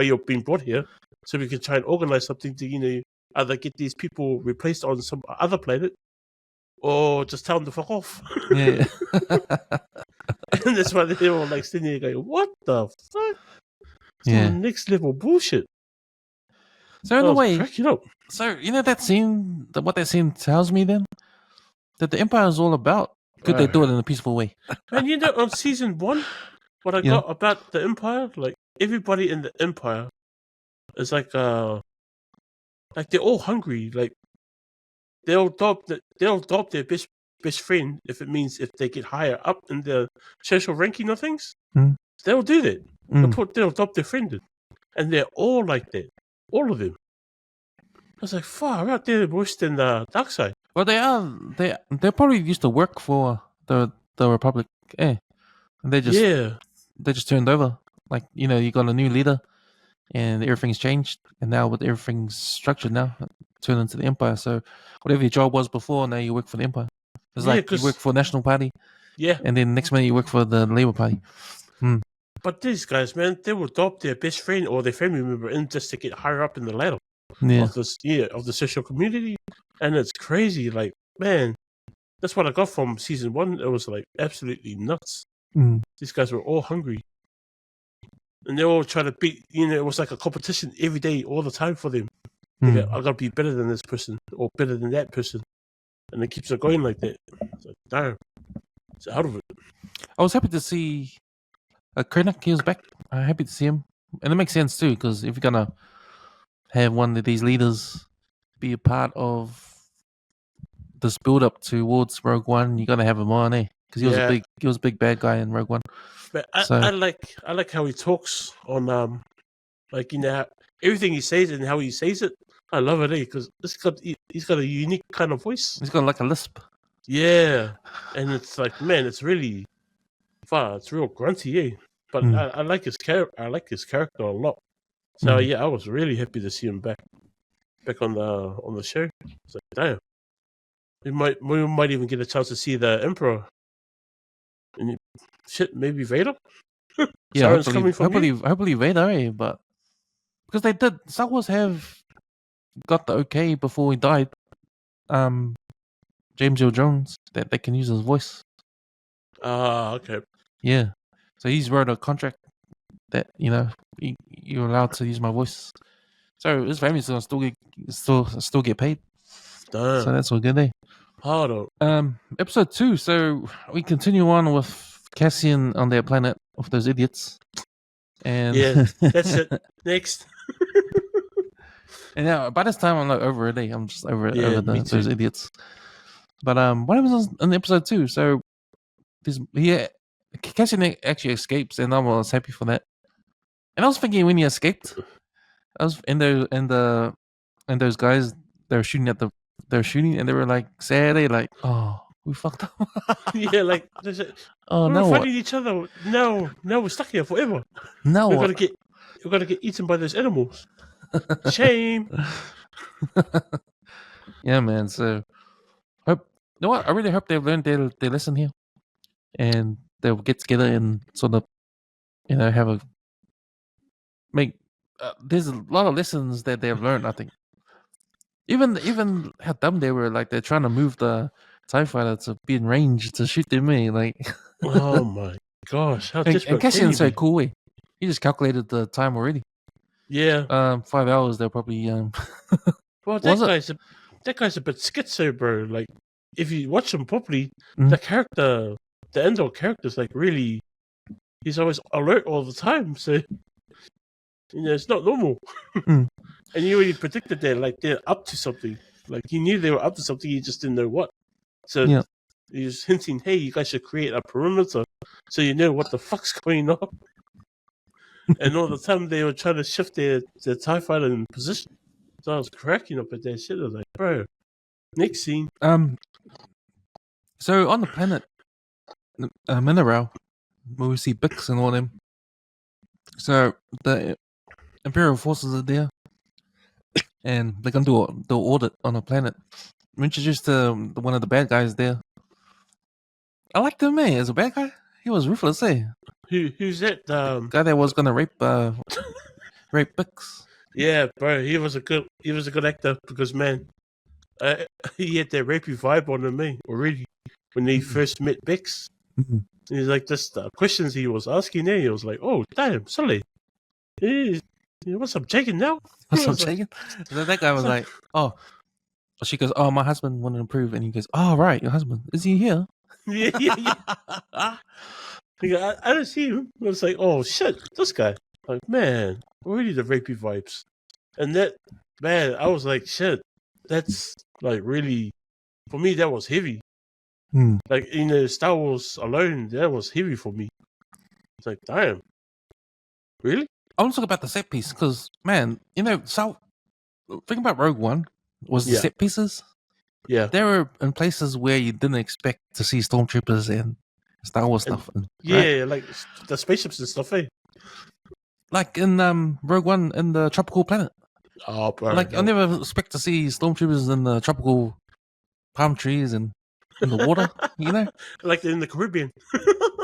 you're being brought here, so we can try and organize something to either get these people replaced on some other planet, or just tell them to fuck off. Yeah. And that's why they were like sitting there going, what the fuck? Some next level bullshit. So in a way, cracking up. So that scene, what that scene tells me then, that the Empire is all about, could they do it in a peaceful way? And on season 1, what I got about the Empire, like everybody in the Empire is like they're all hungry. Like they'll adopt their best friend if it means if they get higher up in the social ranking of things. They'll do that. Mm. They'll adopt their friend, and they're all like that. All of them. I was like, far out there worse than the dark side. Well, they probably used to work for the Republic, and they just turned over. Like you got a new leader, and everything's changed, and now with everything's structured now, turned into the Empire. So whatever your job was before, now you work for the Empire. It's like you work for National Party, and then next minute you work for the Labour Party. But these guys, man, they will adopt their best friend or their family member in just to get higher up in the ladder of the social community, and it's crazy. Like, man, that's what I got from season 1. It was like absolutely nuts. These guys were all hungry, and they all trying to beat. It was like a competition every day, all the time for them. I gotta be better than this person or better than that person, and it keeps on going like that. It's like, damn, it's out of it. I was happy to see Krennic. He was back. I'm happy to see him, and it makes sense too because if you're gonna have one of these leaders be a part of this build up towards Rogue One, you gotta have him on, eh? Because he was a big bad guy in Rogue One. But I like how he talks on everything he says and how he says it. I love it, eh? Because he's got a unique kind of voice. He's got like a lisp. Yeah, and it's like, man, it's really far. It's real grunty, eh? But I like his character. I like his character a lot. So I was really happy to see him back on the show. It's like, damn, we might even get a chance to see the Emperor. And shit, maybe Vader. Yeah, hopefully Vader, eh? But because they did, Star Wars have got the okay before he died. James Earl Jones, that they can use his voice. Okay. Yeah, so he's wrote a contract that you're allowed to use my voice. So his family's gonna still get paid. Damn. So that's all good there. Hold on. Episode 2. So we continue on with Cassian on their planet of those idiots. And yeah, that's it. Next. And now by this time I'm not over it. I'm just over those idiots. But what happens in episode 2? So Cassian actually escapes, and I was happy for that. And I was thinking when he escaped, I was and those guys they're shooting, and they were like sad. They like, oh, we fucked up. Yeah, like we're fighting each other. No, we're stuck here forever. No, we're gonna get eaten by those animals. Shame. Yeah, man. So, you know what? I really hope they've learned their lesson here, and they'll get together and sort of, have a make. There's a lot of lessons that they've learned. I think, even how dumb they were. Like they're trying to move the TIE fighter to be in range to shoot them. Like, oh my gosh, how desperate! And Cassian's so cool. He just calculated the time already. Yeah. 5 hours. They're probably. Well, that guy's a bit schizo, bro. Like, if you watch him properly, the Endor character's like really, he's always alert all the time. So, it's not normal. And you already predicted that, like, they're up to something. Like, he knew they were up to something, he just didn't know what. So, he was hinting, hey, you guys should create a perimeter so you know what the fuck's going on. And all the time they were trying to shift their TIE fighter in position. So I was cracking up at that shit. I was like, bro, next scene. So on the planet Mineral, where we see Bix and all them. So the Imperial forces are there, and they're gonna do the audit on the planet. We introduced one of the bad guys there. I liked him, man. As a bad guy, he was ruthless, eh? Who's that? Guy that was gonna rape Bix. Yeah, bro, he was a good actor because, man, he had that rapey vibe on me already when he first met Bix. He's like, just the questions he was asking there, he was like, oh, damn, Sully. What's up, Jacob now? What's up, Jacob? So that guy was like, oh. She goes, oh, my husband wanted to improve. And he goes, oh, right, your husband. Is he here? Yeah. I don't see him. I was like, oh, shit, this guy. Like, man, already the rapey vibes. And that, man, I was like, shit, that's like really, for me, that was heavy. Like, Star Wars alone, that was heavy for me. It's like, damn. Really? I want to talk about the set piece because, man, think about Rogue One was the Yeah. set pieces. Yeah. They were in places where you didn't expect to see stormtroopers and Star Wars And stuff, right? yeah, like the spaceships and stuff, eh? Like in Rogue One in the tropical planet. Oh, bro. Like I never expect to see stormtroopers in the tropical palm trees and in the water, you know? Like in the Caribbean.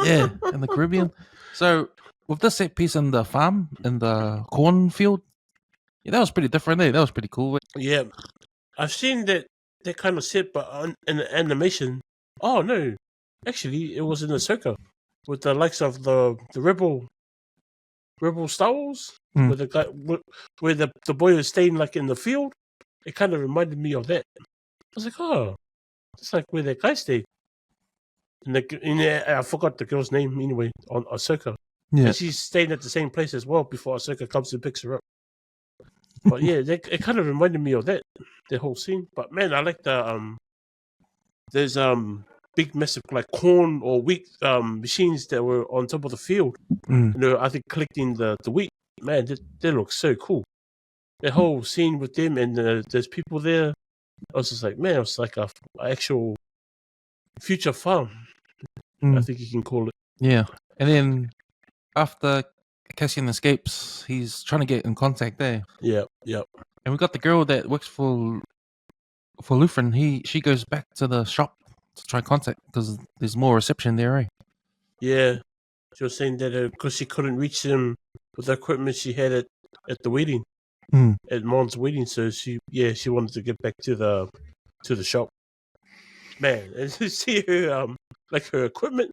Yeah, in the Caribbean. So with this set piece in the farm in the cornfield, yeah, that was pretty different. That was pretty cool. Yeah, I've seen that kind of set, but in the animation. Oh no, actually, it was in Ahsoka with the likes of the Rebel Star Wars, Mm. where the guy where the boy was staying like in the field. It kind of reminded me of that. I was like, oh, it's like where that guy stayed. I forgot the girl's name anyway on Ahsoka. Yeah, And she's staying at the same place as well before Ahsoka comes and picks her up. But yeah, it kind of reminded me of that, the whole scene. But man, I like there's big massive like corn or wheat machines that were on top of the field. mm. I think collecting the wheat. Man, they look so cool. The whole scene with them and there's people there. I was just like, man, it's like a actual future farm. I think you can call it. Yeah, and then after Cassian escapes, he's trying to get in contact there. Yeah. And we got the girl that works for Lutheran. She goes back to the shop to try contact because there's more reception there, right? Yeah. She was saying that because she couldn't reach them with the equipment she had at the wedding, at Mom's wedding, so she wanted to get back to the shop. Man, and to see her like her equipment,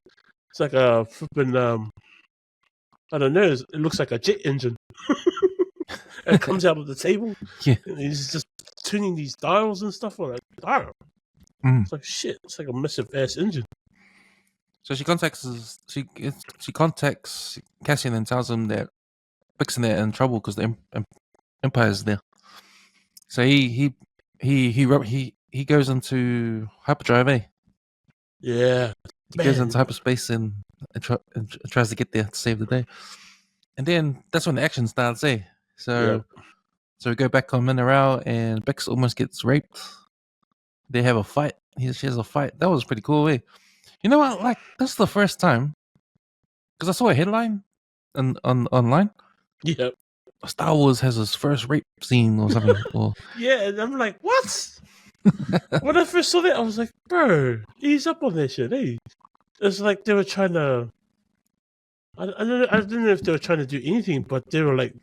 it's like a flipping I don't know, it looks like a jet engine. It comes out of the table. Yeah. And he's just tuning these dials and stuff on it. Dial. It's like shit. It's like a massive ass engine. So she contacts Cassian and tells him that Vixen are in trouble because the Empire's there. So he goes into hyperdrive. Yeah. He goes into hyperspace and tries to get there to save the day. And then that's when the action starts. So we go back on Mineral and Bex almost gets raped. They have a fight. She has a fight. That was pretty cool. You know what? Like that's the first time because I saw a headline on online. Yeah. Star Wars has its first rape scene or something. Yeah, and I'm like, what? When I first saw that, I was like, bro, ease up on that shit. Hey, it's like they were trying to. I don't know if they were trying to do anything, but they were like,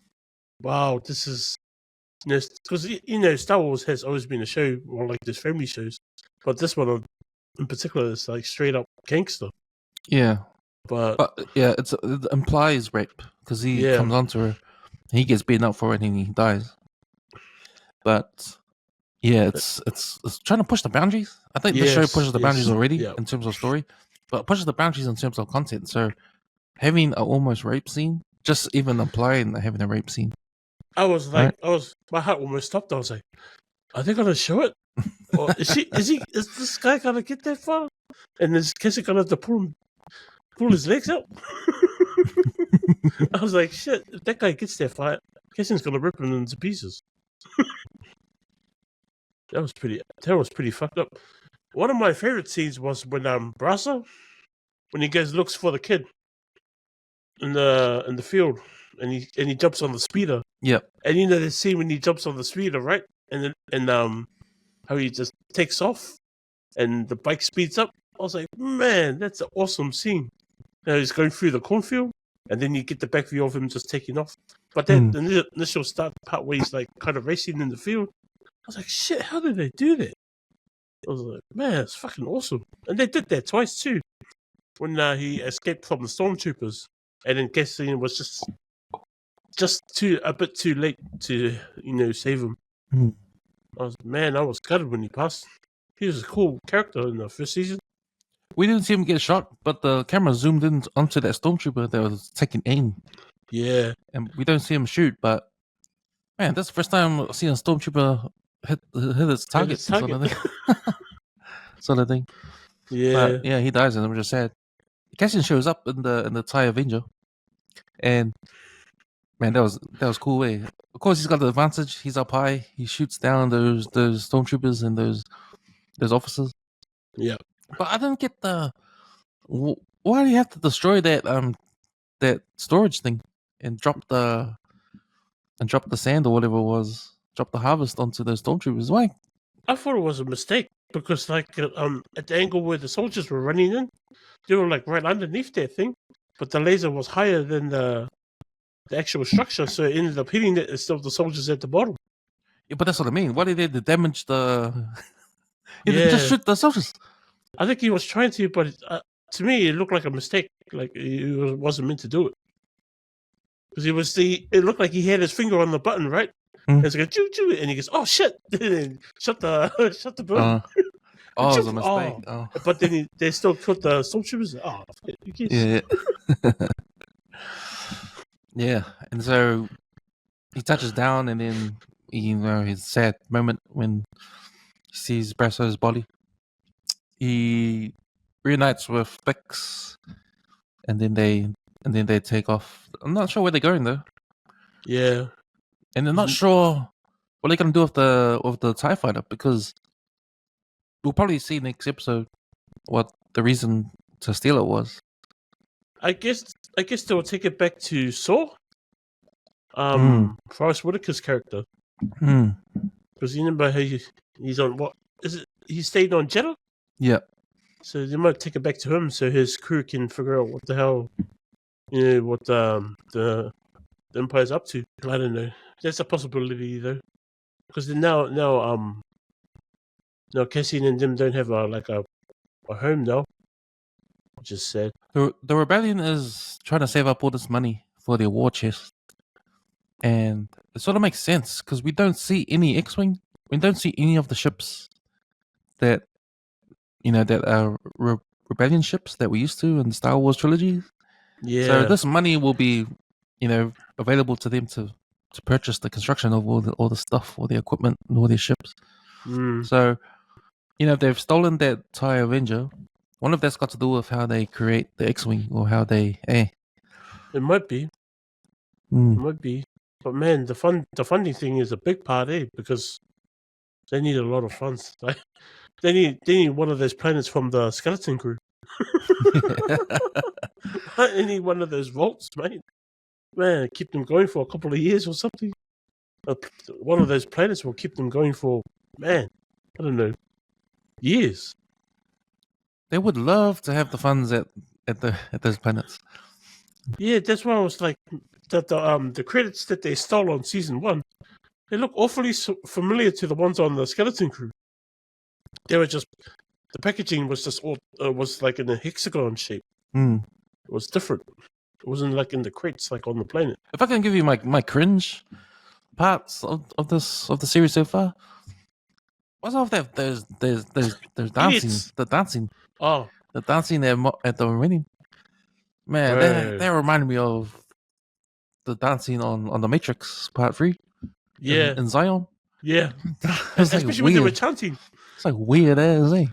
wow, this is. Because Star Wars has always been a show more like this family shows, but this one in particular is like straight up gangster. Yeah, but yeah, it implies rape because he comes onto her, he gets beaten up for it, and he dies. But yeah, it's trying to push the boundaries. I think the show pushes the boundaries already in terms of story, but pushes the boundaries in terms of content. So having an almost rape scene, just even implying having a rape scene. I was like, my heart almost stopped. I was like, are they gonna show it? Or is this guy gonna get that far? And is Cassie gonna have to pull his legs out? I was like, shit, if that guy gets that far, Cassie's gonna rip him into pieces. That was pretty fucked up. One of my favorite scenes was when Brasa, when he goes looks for the kid in the field, and he jumps on the speeder. Yep. And the scene when he jumps on the speeder, right? And how he just takes off, and the bike speeds up. I was like, man, that's an awesome scene. He's going through the cornfield, and then you get the back view of him just taking off. But then the initial start part where he's like kind of racing in the field, I was like, shit, how did they do that? I was like, man, it's fucking awesome. And they did that twice too. When he escaped from the stormtroopers, and then Cassian was just a bit too late to save him. I was gutted when he passed. He was a cool character in the first season. We didn't see him get shot, but the camera zoomed in onto that stormtrooper that was taking aim. Yeah, and we don't see him shoot, but man, that's the first time I've seen a stormtrooper hit its target. Sort of thing. Yeah, but yeah, he dies, and I'm just sad. Cassian shows up in the TIE Avenger, and Man, that was cool. Eh? Of course, he's got the advantage. He's up high. He shoots down those stormtroopers and those officers. Yeah. But I didn't get why do you have to destroy that storage thing and drop the sand or whatever it was, drop the harvest onto those stormtroopers? Why? I thought it was a mistake because, like, at the angle where the soldiers were running in, they were like right underneath that thing, but the laser was higher than the actual structure, so it ended up hitting it instead of the soldiers at the bottom. Yeah, but that's what I mean. Why did they damage the? Yeah, Just shoot the soldiers. I think he was trying to, but to me, it looked like a mistake. Like he wasn't meant to do it because it looked like he had his finger on the button, right? And it's like choo choo, and he goes, "Oh shit!" shut the bird. Oh, it was a mistake. Oh. But then they still killed the stormtroopers. Oh, who cares? Yeah. Yeah, and so he touches down, and then his sad moment when he sees Brasso's body. He reunites with Bix, and then they take off. I'm not sure where they're going though. Yeah, and they're not sure what they're gonna do with the TIE fighter, because we'll probably see next episode what the reason to steal it was. I guess they'll take it back to Saw. Forrest Whitaker's character. Because you remember how he's on what is it? He stayed on Jeddah. Yeah. So they might take it back to him so his crew can figure out what the hell, what the Empire's up to. I don't know. That's a possibility though, because now Cassian and them don't have a home now, which is sad. The rebellion is trying to save up all this money for their war chest, and it sort of makes sense because we don't see any X-wing. We don't see any of the ships that that are rebellion ships that we used to in the Star Wars trilogy. Yeah. So this money will be, available to them to purchase the construction of all the stuff, all the equipment, and all their ships. So, if they've stolen that TIE Avenger, one of that's got to do with how they create the X-wing or how they. It might be. It might be. But man, the funding thing is a big part, because they need a lot of funds. They need one of those planets from the Skeleton Crew. They need one of those vaults, mate. Man, keep them going for a couple of years or something. One of those planets will keep them going for, man, I don't know, years. They would love to have the funds at those planets. Yeah, that's why I was like, that the credits that they stole on season 1, they look awfully familiar to the ones on the Skeleton Crew. They were just, the packaging was just was like in a hexagon shape. It was different. It wasn't like in the crates, like on the planet. If I can give you my cringe parts of the series so far, what's off that? There's dancing, Idiots. the dancing. Oh, the dancing at the wedding. Man, that reminded me of the dancing on the Matrix Part 3. Yeah, in Zion. Yeah, especially when they were chanting. It's like weird as, eh?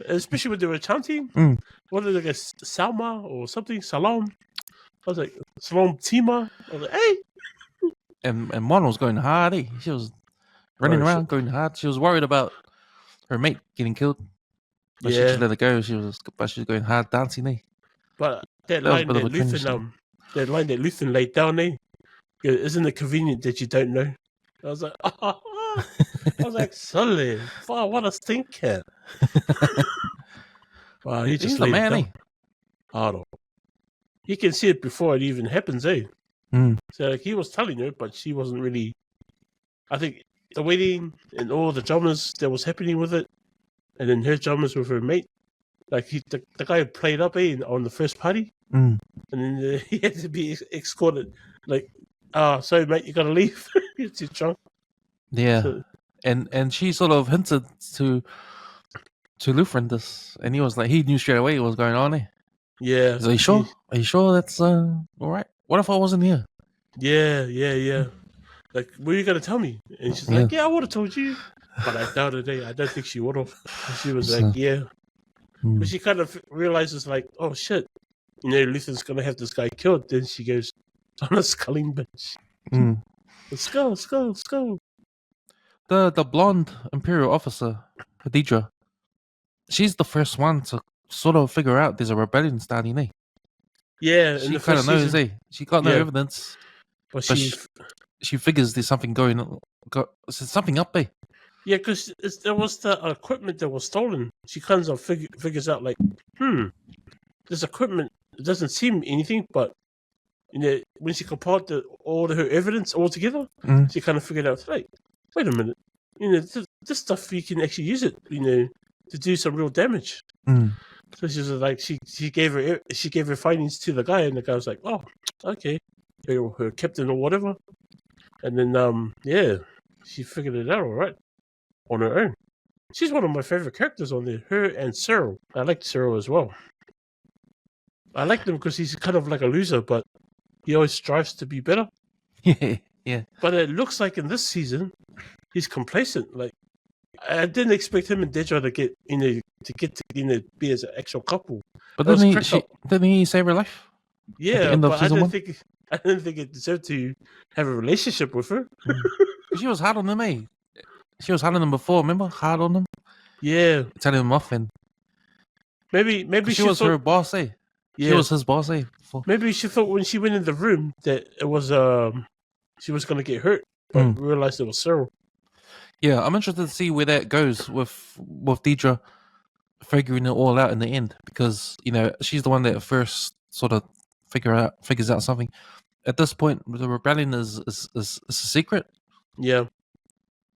Especially when they were chanting. What did they get? Salma or something? Salam. I was like, Salam Tima. I was like, hey. And Mon was going hard, eh? She was running around going hard. She was worried about her mate getting killed. But she just let it go. She was going hard dancing, eh? But that line that Luthen laid down, eh? Isn't it convenient that you don't know? I was like, solid. Wow, what a stinker. Wow, he just laid it down. Oh, he can see it before it even happens, eh? So he was telling her, but she wasn't really. I think the wedding and all the dramas that was happening with it, and then her dramas with her mate, like the guy played up on the first party, and then he had to be escorted. Like, sorry mate, you gotta leave. You're too drunk. Yeah, so, and she sort of hinted to Luthen this, and he was like, he knew straight away what was going on. Eh? Yeah. Are you sure? Are you sure that's all right? What if I wasn't here? Yeah. Like, were you gonna tell me? And she's like, yeah, I would have told you, but I doubt it. I don't think she would have. She was like, yeah. But she kind of realizes, like, oh shit, Luthen's gonna have this guy killed. Then she goes on a sculling bench. Mm. Let's go, let's go, let's go. The blonde Imperial officer, Hadidra, she's the first one to sort of figure out there's a rebellion starting, eh? Yeah, in She the kind of first knows, season. eh? She got no Yeah, evidence, but but she figures there's something going on. There's something up, eh? yeah, because there was the equipment that was stolen. She comes and figures out like, this equipment, it doesn't seem anything, but when she compiled all her evidence all together, Mm. she kind of figured out like, wait a minute, this stuff you can actually use it, to do some real damage. Mm. So she was like, she gave her findings to the guy, and the guy was like, oh, okay, her captain or whatever, and then yeah, she figured it out all right on her own. She's one of my favorite characters on there. Her and Cyril. I like Cyril as well. I like him because he's kind of like a loser, but he always strives to be better. Yeah, yeah. But it looks like in this season, he's complacent. Like I didn't expect him and Dedra to get be as an actual couple. But That was didn't he? cracked up. Didn't he save her life? At the Yeah, end of but I season didn't 1? think I didn't think it deserved to have a relationship with her. She was hard on him, eh? She was hard on him before. Remember, hard on him, Yeah, telling him off, and maybe she was thought, her boss, eh? yeah, She was his boss, eh? Before. maybe she thought when she went in the room that it was she was gonna get hurt, but realized it was Cyril. Yeah, I'm interested to see where that goes with Deidre figuring it all out in the end, because she's the one that first sort of figures out something. At this point, the rebellion is a secret. Yeah,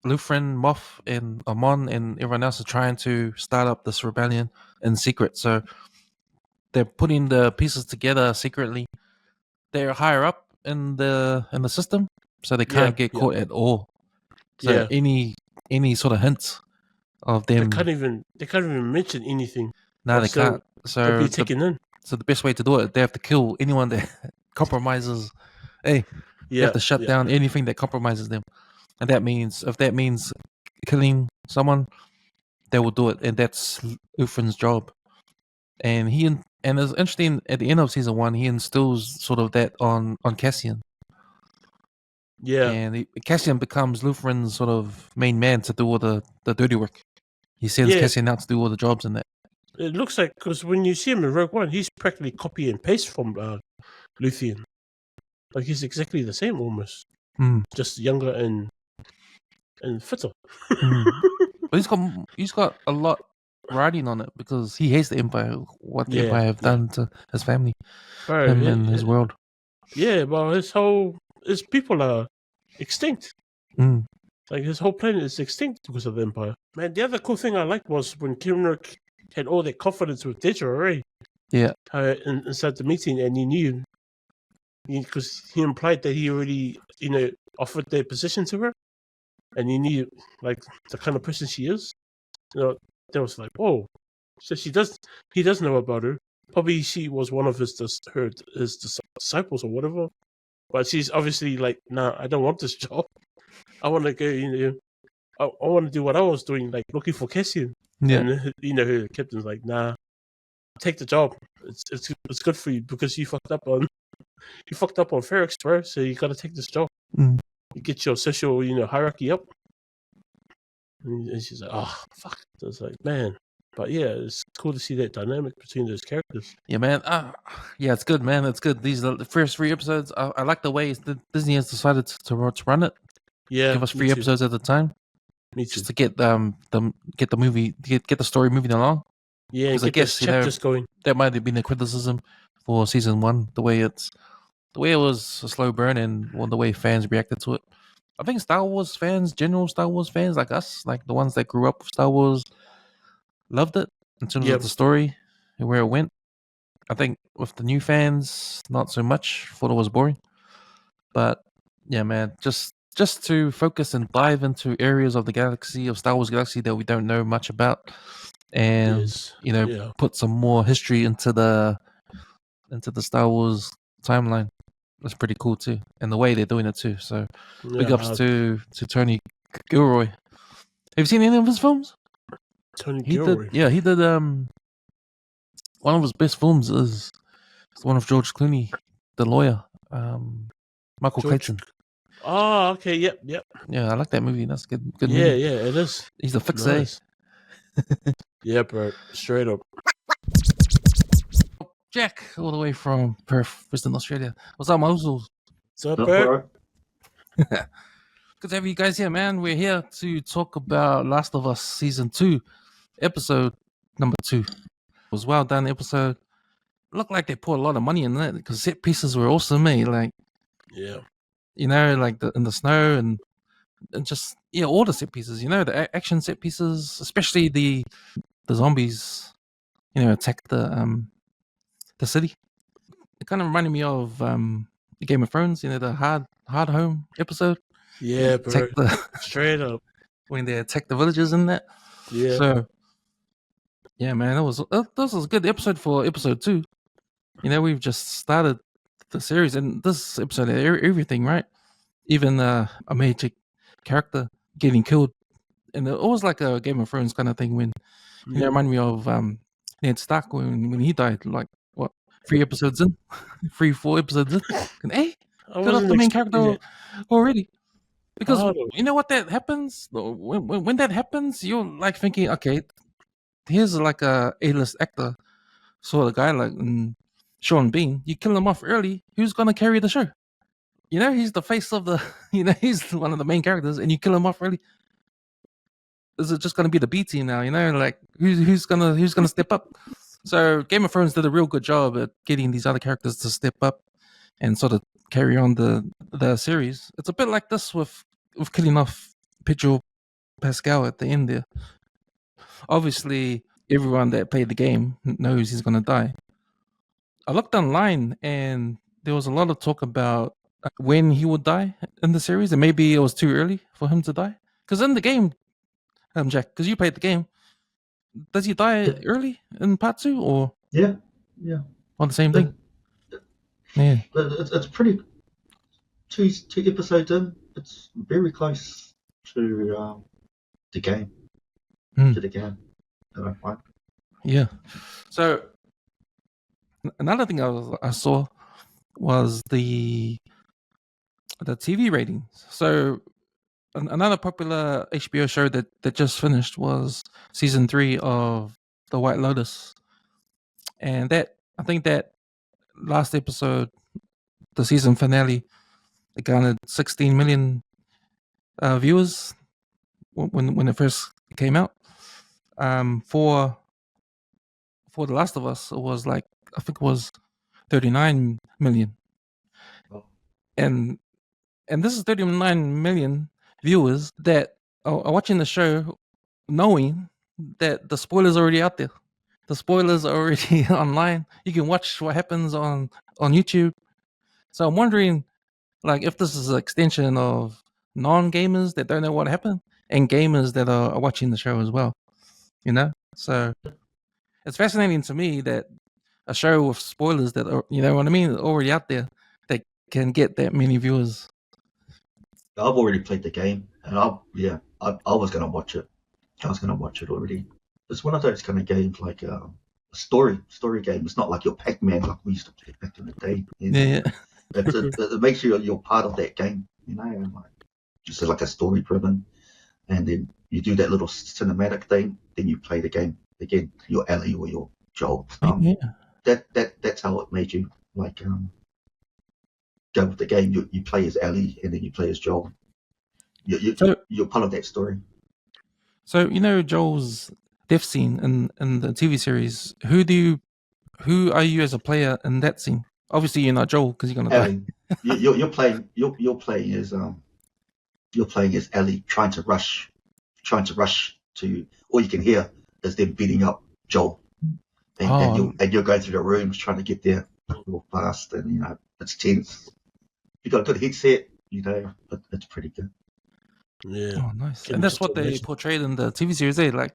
Lufrin, Moff, and Amon, and everyone else are trying to start up this rebellion in secret. So they're putting the pieces together secretly. They're higher up in the system, so they can't get caught at all. So any sort of hints of them, they can't even mention anything. no, they can't. So be taken in. So the best way to do it, they have to kill anyone that compromises. Hey, they have to shut down anything that compromises them, and if that means killing someone, they will do it, and that's Ufrin's job. And it's interesting at the end of season 1, he instills sort of that on Cassian. Yeah, and Cassian becomes Lufrin's sort of main man to do all the dirty work. He sends Cassian out to do all the jobs and that. It looks like, because when you see him in Rogue One, he's practically copy and paste from Luthian. Like he's exactly the same almost, just younger and fitter. But he's got a lot riding on it because he hates the Empire. What the Empire have done to his family, and his world. Yeah, well, his people are extinct. Like his whole planet is extinct because of the Empire. Man, the other cool thing I liked was when Kimrick had all that confidence with Dedra, right? Yeah. Inside the meeting, and he knew, because he implied that he already, offered their position to her, and he knew like the kind of person she is. That was like, oh, so he does know about her. Probably she was one of his disciples or whatever. But she's obviously like, nah, I don't want this job. I want to go, I want to do what I was doing, like looking for Cassian. Yeah. And her captain's like, nah, take the job. It's good for you because you fucked up on Ferrex, bro. So you got to take this job. You get your social, hierarchy up. And she's like, oh fuck. So it's like, man. But yeah, it's cool to see that dynamic between those characters. Yeah, man. Yeah, it's good, man. It's good. These are the first 3 episodes. I like the way Disney has decided to run it. Yeah, give us 3 episodes at a time. Me too. Just to get get the movie, get the story moving along. Yeah, because I guess chapters going. That might have been a criticism for season 1, the way it was a slow burn and the way fans reacted to it. I think Star Wars fans, general Star Wars fans like us, like the ones that grew up with Star Wars, loved it in terms of the story and where it went. I think with the new fans, not so much. Thought it was boring. But yeah, man, just to focus and dive into areas of the galaxy, of Star Wars galaxy, that we don't know much about, and put some more history into the Star Wars timeline. That's pretty cool too, and the way they're doing it too. So big ups to Tony Gilroy. Have you seen any of his films? Tony Gilroy. He did one of his best films is one of George Clooney, the lawyer, Michael Clayton. Oh, okay. Yep. Yeah, I like that movie. That's a good Yeah, movie. it is. He's a fixer. Nice. Yeah, bro. Straight up. Jack, all the way from Perth, Western Australia. What's up, Usos? What's up, No, bro? Good to have you guys here, man. We're here to talk about Last of Us Season 2, episode number 2. It was well done episode. Looked like they poured a lot of money in that because set pieces were awesome, eh? Like, Yeah. you know, like in the snow and just, yeah, all the set pieces, you know, the action set pieces, especially the zombies, you know, attack the city. It kind of reminded me of Game of Thrones, you know, the hard home episode. Yeah, bro. The, Straight up. when they attack the villagers and that. Yeah. So, yeah, man, this was a good episode for episode 2. You know, we've just started the series, and this episode had everything, right? Even a major character getting killed, and it was like a Game of Thrones kind of thing. When you know, it reminded me of Ned Stark when he died, like what 3 episodes in, 4 episodes in, and hey, I killed off wasn't the main expecting character it. already. Because Oh, you know what that happens when that happens, you're like thinking, okay, here's like a A-list actor, sort of guy like Sean Bean. You kill him off early, who's gonna carry the show? You know, he's the face of the, you know, he's one of the main characters, and you kill him off early. Is it just gonna be the B team now? You know, like who's gonna step up? So Game of Thrones did a real good job at getting these other characters to step up and sort of carry on the series. It's a bit like this with killing off Pedro Pascal at the end there. Obviously, everyone that played the game knows he's gonna die. I looked online and there was a lot of talk about when he would die in the series, and maybe it was too early for him to die. Because in the game, Jack, because you played the game, does he die early in part 2 or Yeah. on the same thing? Yeah. It's pretty. Two episodes in, it's very close to the game. To the game that I find. Yeah. So another thing I saw was the TV ratings. So another popular HBO show that just finished was season 3 of The White Lotus, and I think that last episode, the season finale, it garnered 16 million viewers when it first came out. For The Last of Us, it was like, I think it was 39 million. Oh. And this is 39 million viewers that are watching the show knowing that the spoilers are already out there. The spoilers are already online. You can watch what happens on YouTube. So I'm wondering, like, if this is an extension of non-gamers that don't know what happened and gamers that are watching the show as well. You know? So it's fascinating to me that a show with spoilers that are, you know what I mean, already out there, that can get that many viewers. I've already played the game, and I was gonna watch it. I was gonna watch it already. It's one of those kind of games like a story game. It's not like your Pac-Man like we used to play back in the day. You know? Yeah. It makes you you're part of that game, you know, and like just like a story driven, and then you do that little cinematic thing, then you play the game again, your Ellie or your Joel. That's how it made you like go with the game. You play as Ellie and then you play as Joel. You're part of that story. So you know Joel's death scene in the TV series. Who are you as a player in that scene? Obviously, you're not Joel because you're gonna die. You're playing as Ellie trying to rush to. All you can hear is them beating up Joel, and you're going through the rooms trying to get there real fast, and you know it's tense. You got a good headset, you know, it's pretty good. Yeah. Oh, nice. And that's what they portrayed in the TV series. They they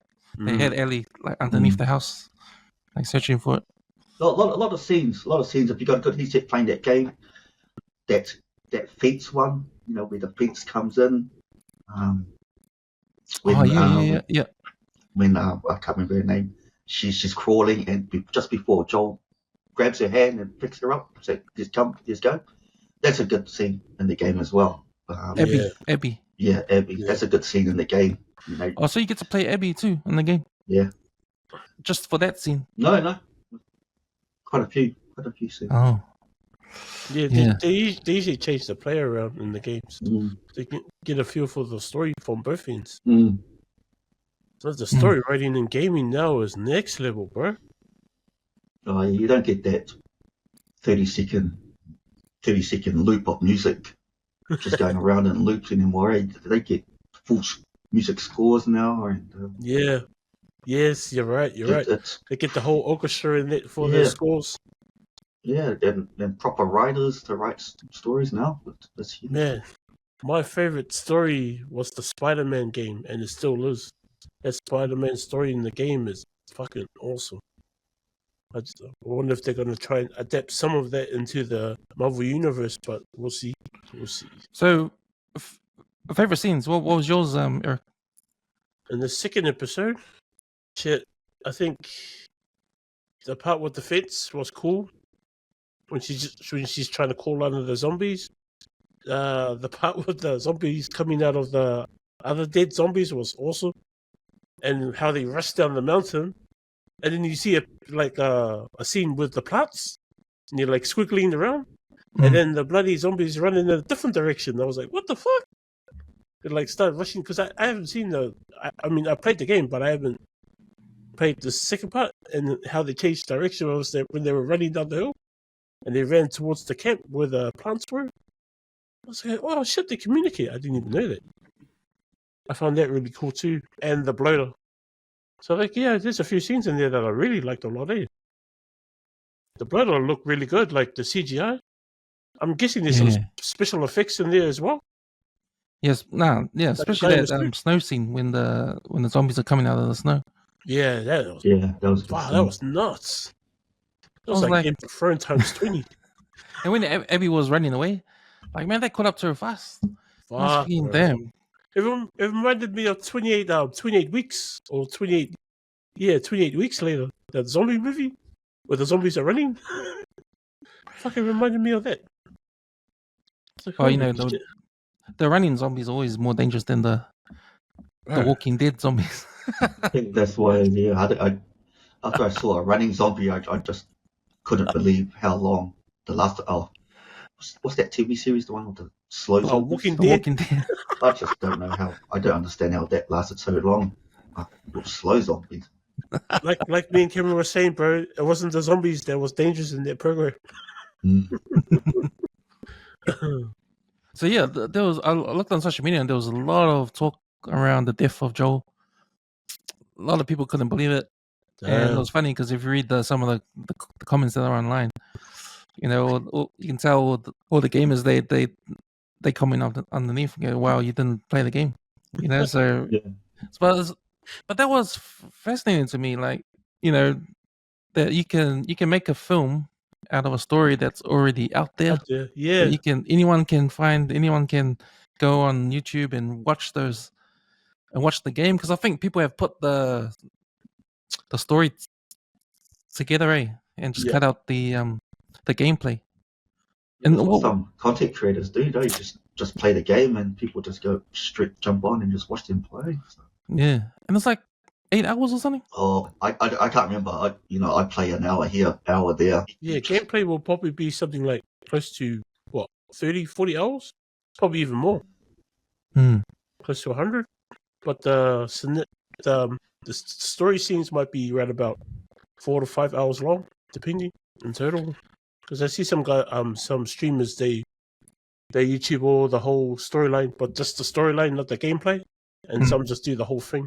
had Ellie like underneath the house, like searching for it. A lot of scenes. If you got a good headset playing that game, that fence one, you know, where the fence comes in. When I can't remember her name, she's crawling, and just before Joel grabs her hand and picks her up, so just go. That's a good scene in the game as well. Abby. Yeah. Abby. Yeah, Abby. Yeah. That's a good scene in the game. You know. Oh, so you get to play Abby too in the game? Yeah. Just for that scene? No. Quite a few scenes. Oh. Yeah, Yeah. they usually change the player around in the games. They can get a feel for the story from both ends. So the story writing in gaming now is next level, bro. You don't get that 30-second loop of music just going around in loops anymore. They get full music scores now. And, Yeah. Yes, you're right. They get the whole orchestra in it for their scores. Yeah, and proper writers to write stories now. That's huge. Man, my favorite story was the Spider-Man game, and it still is. That Spider-Man story in the game is fucking awesome. I wonder if they're going to try and adapt some of that into the Marvel Universe, but we'll see. So, favorite scenes, what was yours, Eric? In the second episode, shit, I think the part with the fence was cool. When she's trying to call under the zombies. The part with the zombies coming out of the other dead zombies was awesome. And how they rush down the mountain. And then you see a scene with the plants. And you're like squiggling around. And then the bloody zombies run in a different direction. I was like, what the fuck? They like start rushing because I haven't seen I mean, I played the game, but I haven't played the second part and how they changed direction when they were running down the hill. And they ran towards the camp where the plants were. I was like, oh shit, they communicate. I didn't even know that. I found that really cool too. And the bloater. So there's a few scenes in there that I really liked a lot, eh? The bloater looked really good, like the CGI. I'm guessing there's some special effects in there as well. Yes, especially that snow scene when the zombies are coming out of the snow. Yeah, that was wow, that was nuts. It was like Game of Thrones times 20. And when Abby was running away, like, man, they caught up to her fast. Damn. It reminded me of 28 weeks or 28 weeks later. That zombie movie where the zombies are running. Fucking reminded me of that. Like, the running zombies are always more dangerous than the Walking Dead zombies. I think that's why, after I saw a running zombie, I just couldn't believe how long the last. What's that TV series? The one with the slow zombies? Walking Dead. I just don't know how. I don't understand how that lasted so long. Slow zombies. like me and Cameron were saying, bro, it wasn't the zombies that was dangerous in that program. So there was. I looked on social media and there was a lot of talk around the death of Joel. A lot of people couldn't believe it, and it was funny because if you read some of the comments that are online, you can tell all the gamers they comment underneath and go, "Wow, you didn't play the game," So, but that was fascinating to me. Like, that you can make a film out of a story that's already out there. Yeah. Anyone can go on YouTube and watch those and watch the game, because I think people have put the story together, and just cut out the gameplay. And what some content creators do, they just play the game and people just go straight jump on and just watch them play. So. Yeah, and it's like 8 hours or something. Oh, I can't remember. I play an hour here, hour there. Yeah, gameplay will probably be something like close to 30, 40 hours, probably even more. Close to 100. But the story scenes might be around about 4 to 5 hours long, depending in total. Because I see some streamers, they YouTube all the whole storyline, but just the storyline, not the gameplay. And some just do the whole thing.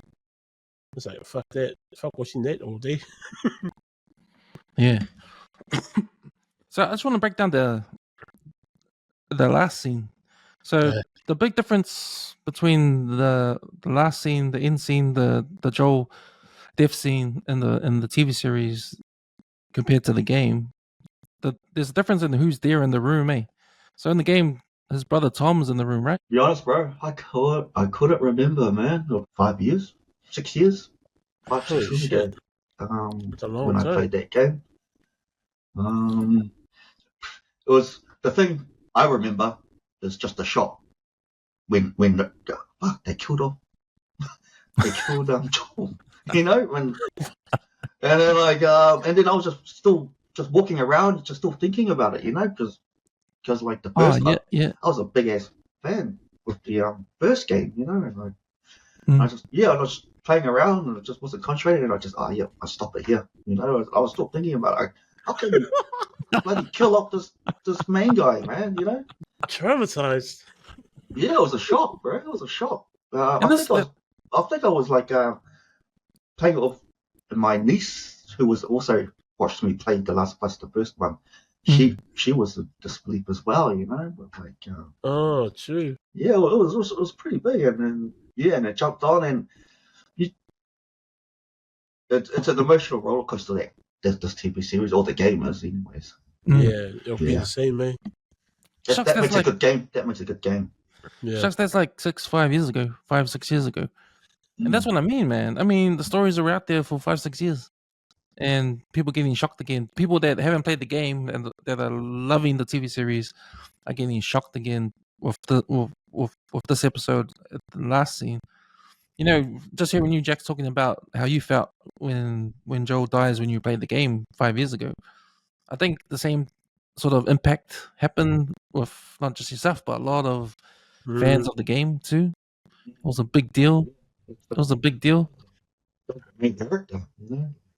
It's like, fuck that. Fuck watching that all day. Yeah. So I just want to break down the last scene. So the big difference between the last scene, the end scene, the Joel death scene in the TV series compared to the game, there's a difference in who's there in the room, eh? So in the game, his brother Tom's in the room, right? To be honest, bro, I couldn't remember, man. 5 years, 6 years, 5, 6 years ago. When I played that game. It was the thing I remember is just the shot. when fuck, they killed off, they killed Joel, when and then and then I was just walking around, just still thinking about it, because like the Oh first, yeah. I was a big ass fan with the first game, and I was playing around and I just wasn't concentrating, and I stop it here, I was still thinking about it. Like, how can you bloody kill off this main guy, man, Traumatized. Yeah, it was a shock, bro. It was a shock. And I think I was like playing it with my niece, who was also watched me play The Last of Us, the first one. She was in disbelief as well, But like, Oh, true. yeah, it was pretty big, and then and it jumped on, and it's an emotional roller coaster this TV series, or the gamers, anyways. Yeah, it'll be the same, man. That makes a good game. That makes a good game. Yeah. Shucks, that's like 5 years ago, 6 years ago. And that's what I mean, man. I mean, the stories are out there for 5-6 years, and people getting shocked again. People that haven't played the game and that are loving the TV series are getting shocked again with this episode at the last scene. Just hearing you, Jack's talking about how you felt when Joel dies when you played the game 5 years ago. I think the same sort of impact happened with not just yourself, but a lot of fans of the game too. It was a big deal. It was a big deal. Main character,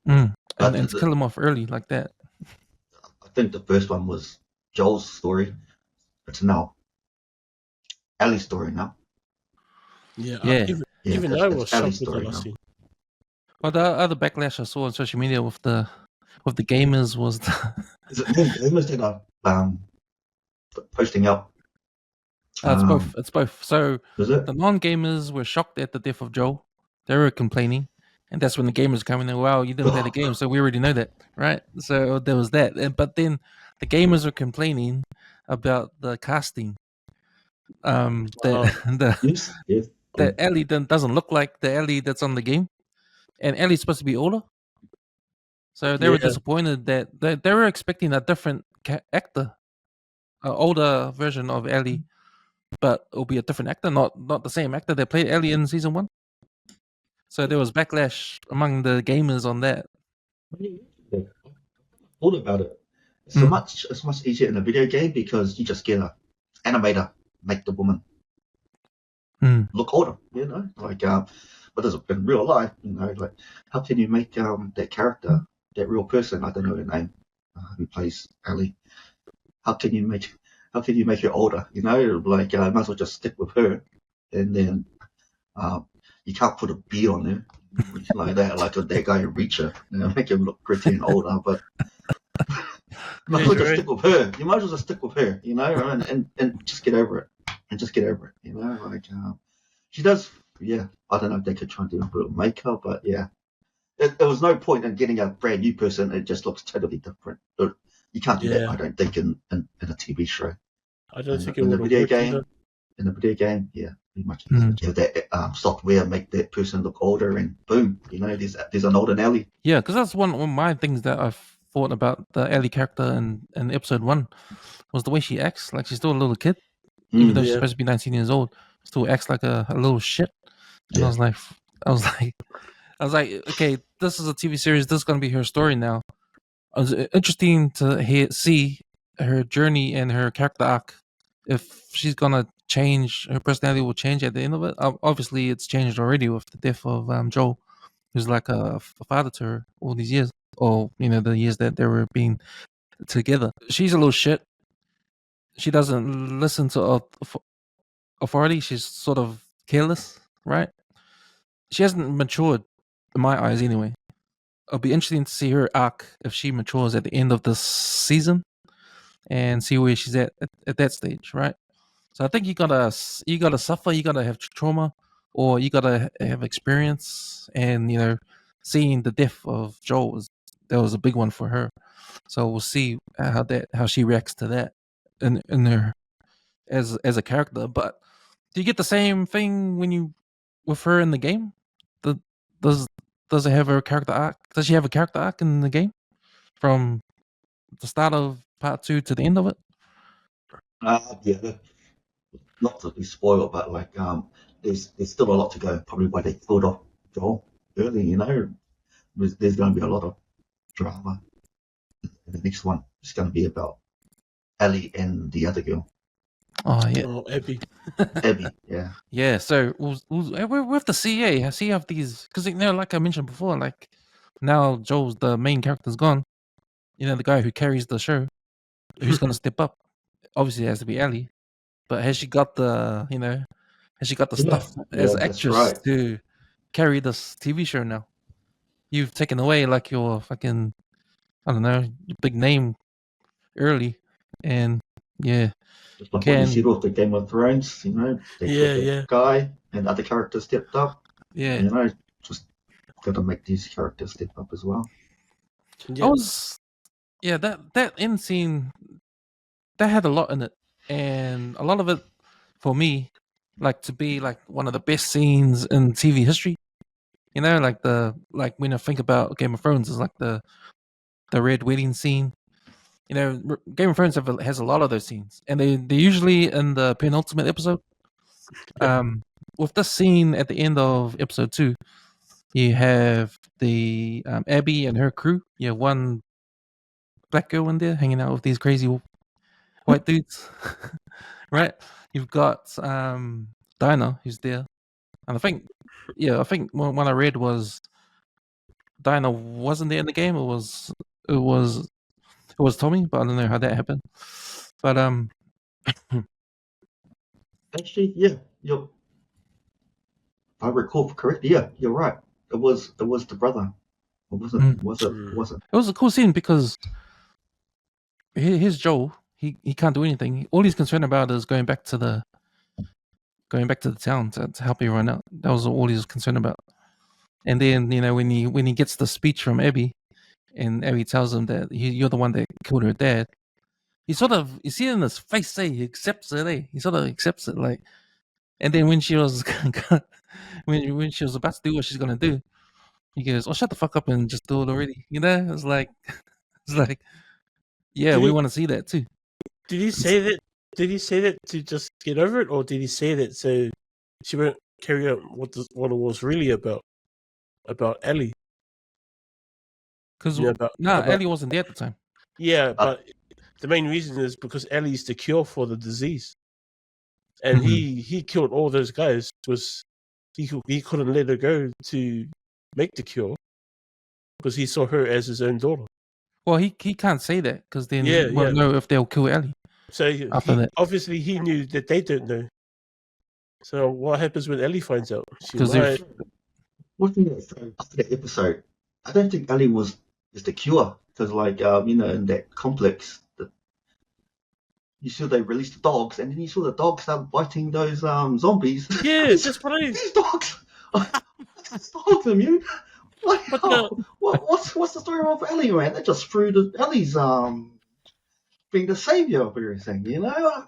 And to kill him off early like that. I think the first one was Joel's story. It's now Ellie's story now. Yeah. Even I was shocked with the last scene. Well, the other backlash I saw on social media with the gamers was Is it gamers that are posting up? It's both. It's both. So the non-gamers were shocked at the death of Joel. They were complaining, and that's when the gamers come in and, wow, you didn't play the game, so we already know that, right? So there was that. But then the gamers were complaining about the casting. That Ellie doesn't look like the Ellie that's on the game, and Ellie's supposed to be older. So they were disappointed that they were expecting a different actor, an older version of Ellie, but it'll be a different actor, not the same actor that played Ellie in season 1. So there was backlash among the gamers on that. All about it. It's much easier in a video game because you just get an animator make the woman look older, but in real life, like, how can you make that character, that real person, I don't know her name, who plays Ellie, how can you make her older, like, might as well just stick with her, and then you can't put a beard on her like that, like that guy in Reacher, make him look gritty and older, but you might as well just stick with her. You might as well just stick with her, and just get over it. Like, she does, I don't know if they could try and do a bit of makeup, but there was no point in getting a brand new person. It just looks totally different. You can't do that, I don't think, in a TV show. I don't think it would have worked either. In a video game, pretty much. You have that software make that person look older, and boom, there's an older Ellie. Yeah, because that's one of my things that I've thought about the Ellie character in episode 1 was the way she acts. Like she's still a little kid, even though she's supposed to be 19 years old. Still acts like a little shit. And I was like, okay, this is a TV series. This is gonna be her story now. It was interesting to see her journey and her character arc. If she's gonna change, her personality will change at the end of it. Obviously, it's changed already with the death of Joel, who's like a father to her all these years, or the years that they were being together. She's a little shit. She doesn't listen to authority. She's sort of careless, right? She hasn't matured, in my eyes, anyway. It'll be interesting to see her arc if she matures at the end of this season, and see where she's at that stage, right? So I think you gotta suffer, you gotta have trauma, or you gotta have experience, and seeing the death of Joel that was a big one for her. So we'll see how she reacts to that in her as a character. But do you get the same thing with her in the game? Does it have her character arc? Does she have a character arc in the game from the start of part 2 to the end of it? not to be spoiled, but like there's still a lot to go. Probably why they killed off Joel early. There's going to be a lot of drama. The next one is going to be about Ellie and the other girl, Oh yeah, Oh, Abby. Abby. Yeah, yeah. So we have to see. Yeah, see of these because like I mentioned before, like now Joel's the main character's gone. The guy who carries the show, who's gonna step up? Obviously, it has to be Ellie. But has she got the has she got the yeah, stuff yeah. as That's actress right. to carry this TV show now? You've taken away like your fucking I don't know your big name early, and yeah, Just like what you said can with the Game of Thrones. They killed that Yeah. guy, and other characters stepped up. yeah. Just got to make these characters step up as well. I Yeah. was that end scene that had a lot in it, and a lot of it for me like to be like one of the best scenes in TV history. Like when I think about Game of Thrones is like the red wedding scene. Game of Thrones has a lot of those scenes, and they're usually in the penultimate episode. Yeah. With this scene at the end of episode 2, you have the Abby and her crew. You have one black girl in there hanging out with these crazy white dudes, right? You've got Dinah who's there, and I think what I read was Dinah wasn't there in the game. It was Tommy, but I don't know how that happened. But Actually, yeah, if I recall correctly, yeah, you're right. It was the brother. It wasn't. Was it? Wasn't. it was a cool scene because here's Joel. He can't do anything. All he's concerned about is going back to the town to help everyone out. That was all he was concerned about. And then when he gets the speech from Abby, and Abby tells him that you're the one that killed her dad. He sort of you see it in his face say he accepts it. He sort of accepts it like. And then when she was when she was about to do what she's gonna do, he goes, "Oh, shut the fuck up and just do it already." It's like yeah, Did we he want to see that too. did he say that? Did he say that to just get over it, or did he say that so she won't carry out what it was really about Ellie? Because About Ellie wasn't there at the time. yeah, but the main reason is because Ellie's the cure for the disease, and Mhm. he killed all those guys. He couldn't let her go to make the cure because he saw her as his own daughter. Well, he can't say that because then Yeah, he won't know if they'll kill Ellie So after that. obviously he knew that they don't know. So what happens when Ellie finds out? She Because might. Looking at after that episode, I don't think Ellie is the cure because, like, in that complex, you saw they released the dogs, and then you saw the dogs start biting those zombies. Yeah, that's what I. These dogs, these dogs, immune. Like, But what's the story of Ellie, man? They just threw Ellie's being the savior of everything, yeah,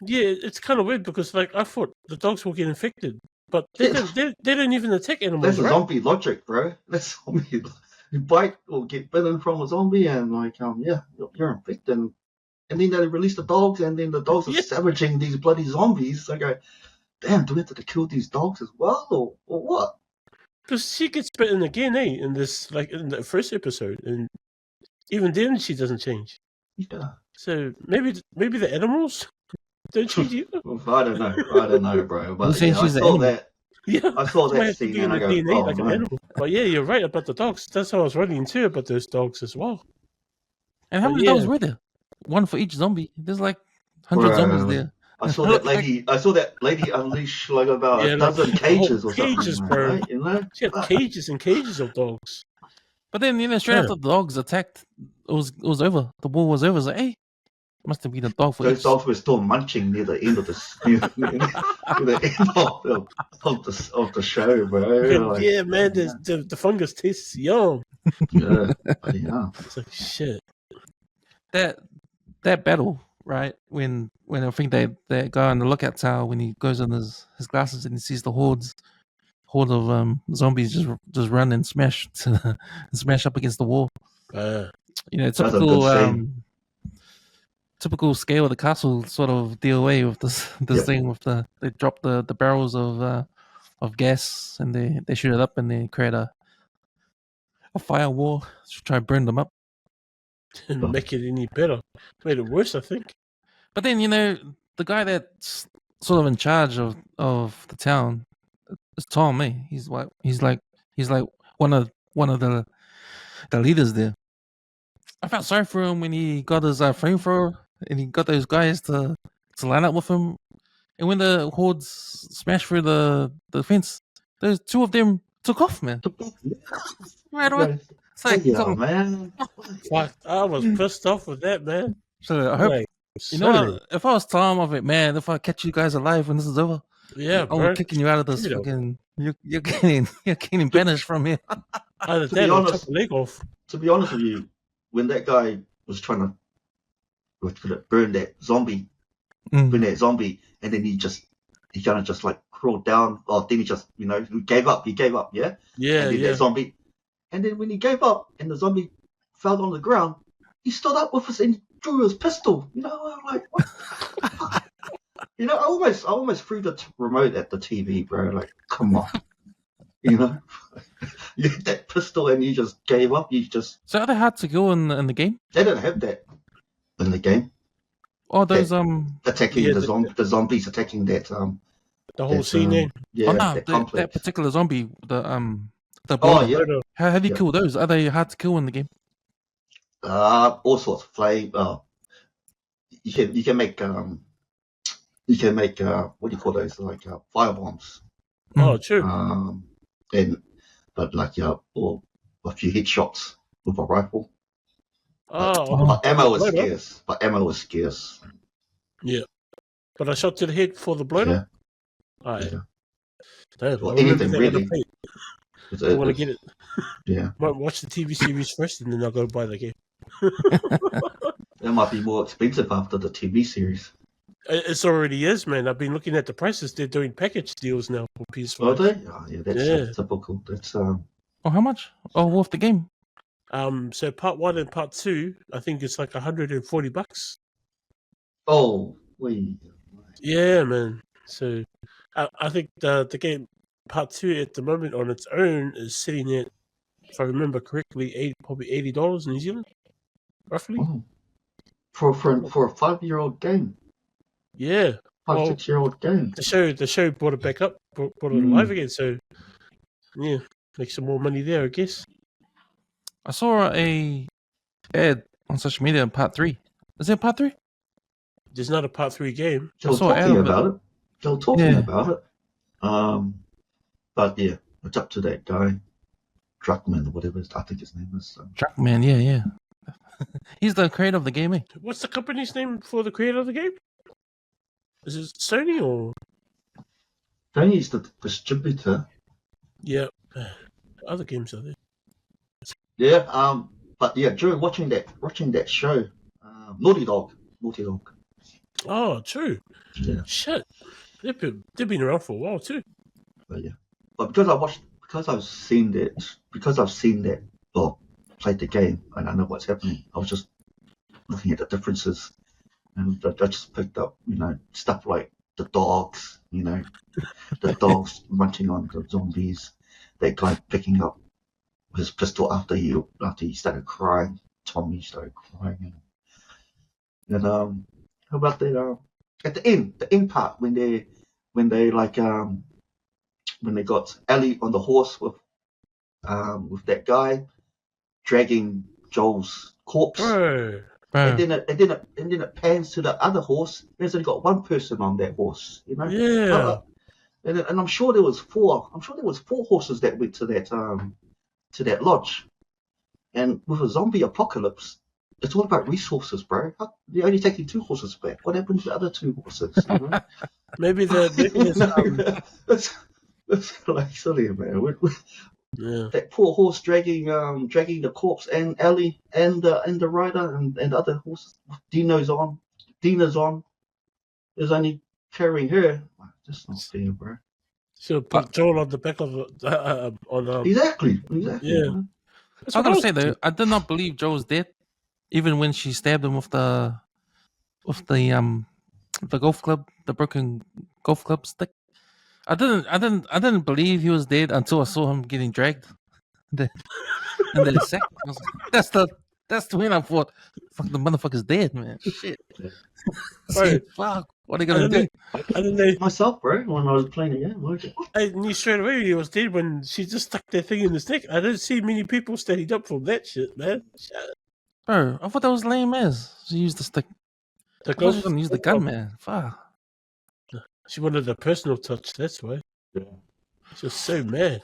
it's kind of weird because like I thought the dogs will get infected, but they don't even attack animals, That's a right? zombie logic, bro. That's zombie. You bite or get bitten from a zombie, and like, you're infected. And then they release the dogs, and then the dogs are savaging these bloody zombies. I go, damn, do we have to kill these dogs as well, or what? Because she gets bitten again, in this like in the first episode, and even then she doesn't change. Yeah. So maybe the animals don't change either. I don't know, bro. But saying I she's an saw animal? that. Yeah, I saw might that have to scene, be in and I the go, DNA oh like an no. animal. But yeah, you're right about the dogs. That's how I was writing too about those dogs as well. And how But many yeah. dogs were there? One for each zombie. There's like 100 zombies there. I saw that lady unleash like about a dozen like cages whole or something, cages, like, bro. right? She had cages and cages of dogs. But then straight after the dogs attacked, it was over. The war was over. It's like, hey, must have been a dog for Those each. dogs were still munching near the end of near the end of the show, bro. Like, Yeah, man, the fungus tastes yum. yeah. It's like shit. That battle, right? When I think that guy on the lookout tower, when he goes on his glasses and he sees the horde of zombies just run and smash smash up against the wall. That's a Typical good scene. typical scale of the castle sort of DOA with this Yep. thing with they drop the barrels of gas and they shoot it up and they create a firewall to try and burn them up. Didn't make it any better. Made it worse, I think. But then the guy that's sort of in charge of the town is Tom. He's like one of the leaders there. I felt sorry for him when he got his flamethrower and he got those guys to line up with him. And when the hordes smashed through the fence, those two of them took off, man. Right away. It's like, Yeah, man. Fuck, I was pissed off with that, man. So I hope Like, you know what, if I was Tom of it, man, if I catch you guys alive when this is over, yeah, I'm bro. kicking you out of this You know. fucking. You're getting banished from here. Either To that be or honest- chop a leg off. To be honest with you, when that guy was trying to burn that zombie, Mm. and then he kind of just like crawled down, or then he just, he gave up, yeah? Yeah, And then yeah. that zombie, and then when he gave up and the zombie fell on the ground, he stood up with his and drew his pistol. I'm like, what? I almost threw the remote at the TV, bro. Like, come on. You had that pistol and you just gave up. So are they hard to kill in the game? They don't have that in the game. Or those Attacking Yeah, the zombies attacking that The whole that, scene there. yeah, oh no, that that complex. particular zombie, the Oh bloater. yeah, How do you Yeah. kill those? Are they hard to kill in the game? all sorts of flame. You can make what do you call those, like fire bombs. Oh, true. Or a few headshots with a rifle. Oh, But ammo is Bloater? scarce. but I shot to the head for the bloater. Yeah. Alright. Yeah. Damn, Well, I remember anything that on the really. plate. It's, I want to get it. Yeah, Might watch the TV series first, and then I'll go buy the game. that might be more expensive after the TV series. It already is, man. I've been looking at the prices. They're doing package deals now for PS5. Are they? Oh, yeah, that's Yeah. typical. That's Oh, how much? Oh, worth the game. So part 1 and part 2, I think it's like $140. oh, we. Yeah, man. So I think the game part 2 at the moment on its own is sitting at, if I remember correctly, probably $80 in New Zealand, roughly. Oh, for a 5-year-old game, Yeah. 6-year-old game. The show brought it back up, brought it alive again. So yeah, make some more money there, I guess. I saw a ad on social media in part 3. Is it part 3? There's not a part 3 game. They were saw talking ad of it. about it. They were talking Yeah. about it. But yeah, it's up to that guy, Druckmann or whatever I think his name is. Trackman, yeah. He's the creator of the game, eh? What's the company's name for the creator of the game? Is it Sony or? Sony's the distributor. Yeah, other games are there. Yeah. But yeah, during watching that show, Naughty Dog. Oh, true. Yeah. Shit, they've been around for a while too. But yeah. But because I've seen that, or played the game, and I know what's happening. I was just looking at the differences, and I just picked up, stuff like the dogs, the dogs munching on the zombies, that guy picking up his pistol after he started crying. Tommy started crying, and how about that? At the end part when they got Ellie on the horse with that guy dragging Joel's corpse. Bro, And then it pans to the other horse. There's only got one person on that horse, yeah. And I'm sure there was 4. I'm sure there was 4 horses that went to that lodge. And with a zombie apocalypse, it's all about resources, bro. You're only taking 2 horses back. What happened to the other 2 horses? Maybe It's like silly, man. yeah. That poor horse dragging the corpse, and Ellie and the rider and the other horses. Dina's on, is only carrying her. That's not fair, bro. So put Joel on the back of Exactly. Yeah. Man. That's I what I gotta was say though, thinking. I did not believe Joe was dead, even when she stabbed him with the with the golf club, the broken golf club stick. I didn't believe he was dead until I saw him getting dragged in the sack. I was like, that's the when I thought, fuck, the motherfucker's dead, man. Shit. Bro, Fuck, what are they I gonna don't know. do? I don't know. Myself, bro, when I was playing the game, like, I knew straight away he was dead when she just stuck that thing in the stick. I didn't see many people standing up from that shit, man. Bro, I thought that was lame as. She used the stick. The I thought she was golf, gonna use the gun, man. Fuck. she wanted a personal touch, that's why. yeah. She was so mad.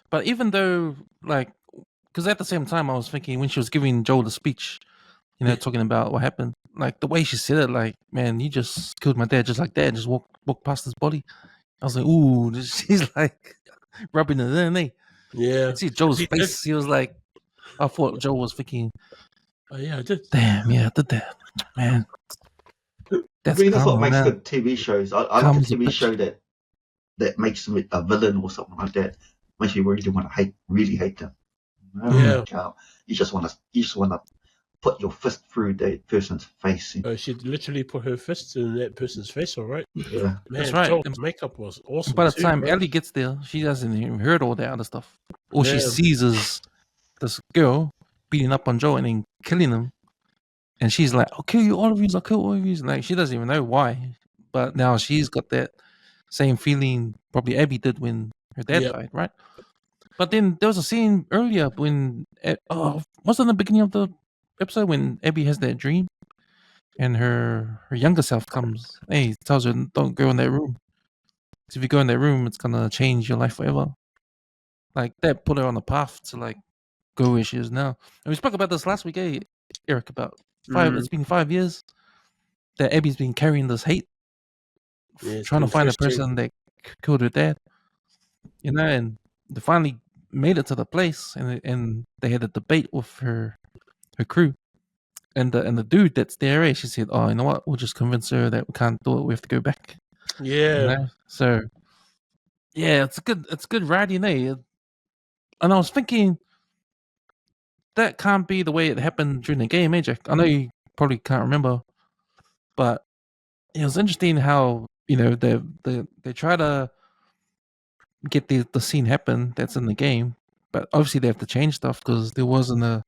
But even though, like, because at the same time, I was thinking when she was giving Joel the speech, talking about what happened, like the way she said it, like, man, you just killed my dad just like that, and just walk past his body. I was like, ooh, she's like rubbing it in, eh? Yeah. See Joel's He face. He was like, I thought Joel was thinking, Oh, yeah, I did. damn, yeah, I did that, man. That's I mean, that's what karma, makes man. good TV shows. I like a Karma's a TV bitch. show that makes them a villain or something like that. Makes you really want to really hate them. Yeah. Like, you just want to put your fist through that person's face. She literally put her fists in that person's face, all right? Yeah. Man, That's right. Joel's makeup was awesome. By the too, time bro. Ellie gets there, she hasn't even heard all that other stuff. All she Yeah. sees is this girl beating up on Joel and then killing him. And she's like, I'll kill you, all of you, I'll kill all of you. Like, she doesn't even know why. But now she's got that same feeling probably Abby did when her dad Yep. died, right? But then there was a scene earlier when, was it in the beginning of the episode when Abby has that dream? And her younger self comes, hey, tells her, don't go in that room. So if you go in that room, it's gonna change your life forever. Like that put her on the path to like go where she is now. And we spoke about this last week, Eric, about it's been 5 years that Abby's been carrying this hate, Yeah, it's trying to been find the frustrating. person that killed her dad. And they finally made it to the place, and they had a debate with her crew. And the dude that's there, she said, "Oh, you know what? We'll just convince her that we can't do it. We have to go back." Yeah. So yeah, it's good writing, eh? And I was thinking that can't be the way it happened during the game, eh, Jack? I know you probably can't remember, but it was interesting how they try to get the scene happen that's in the game, but obviously they have to change stuff because there wasn't a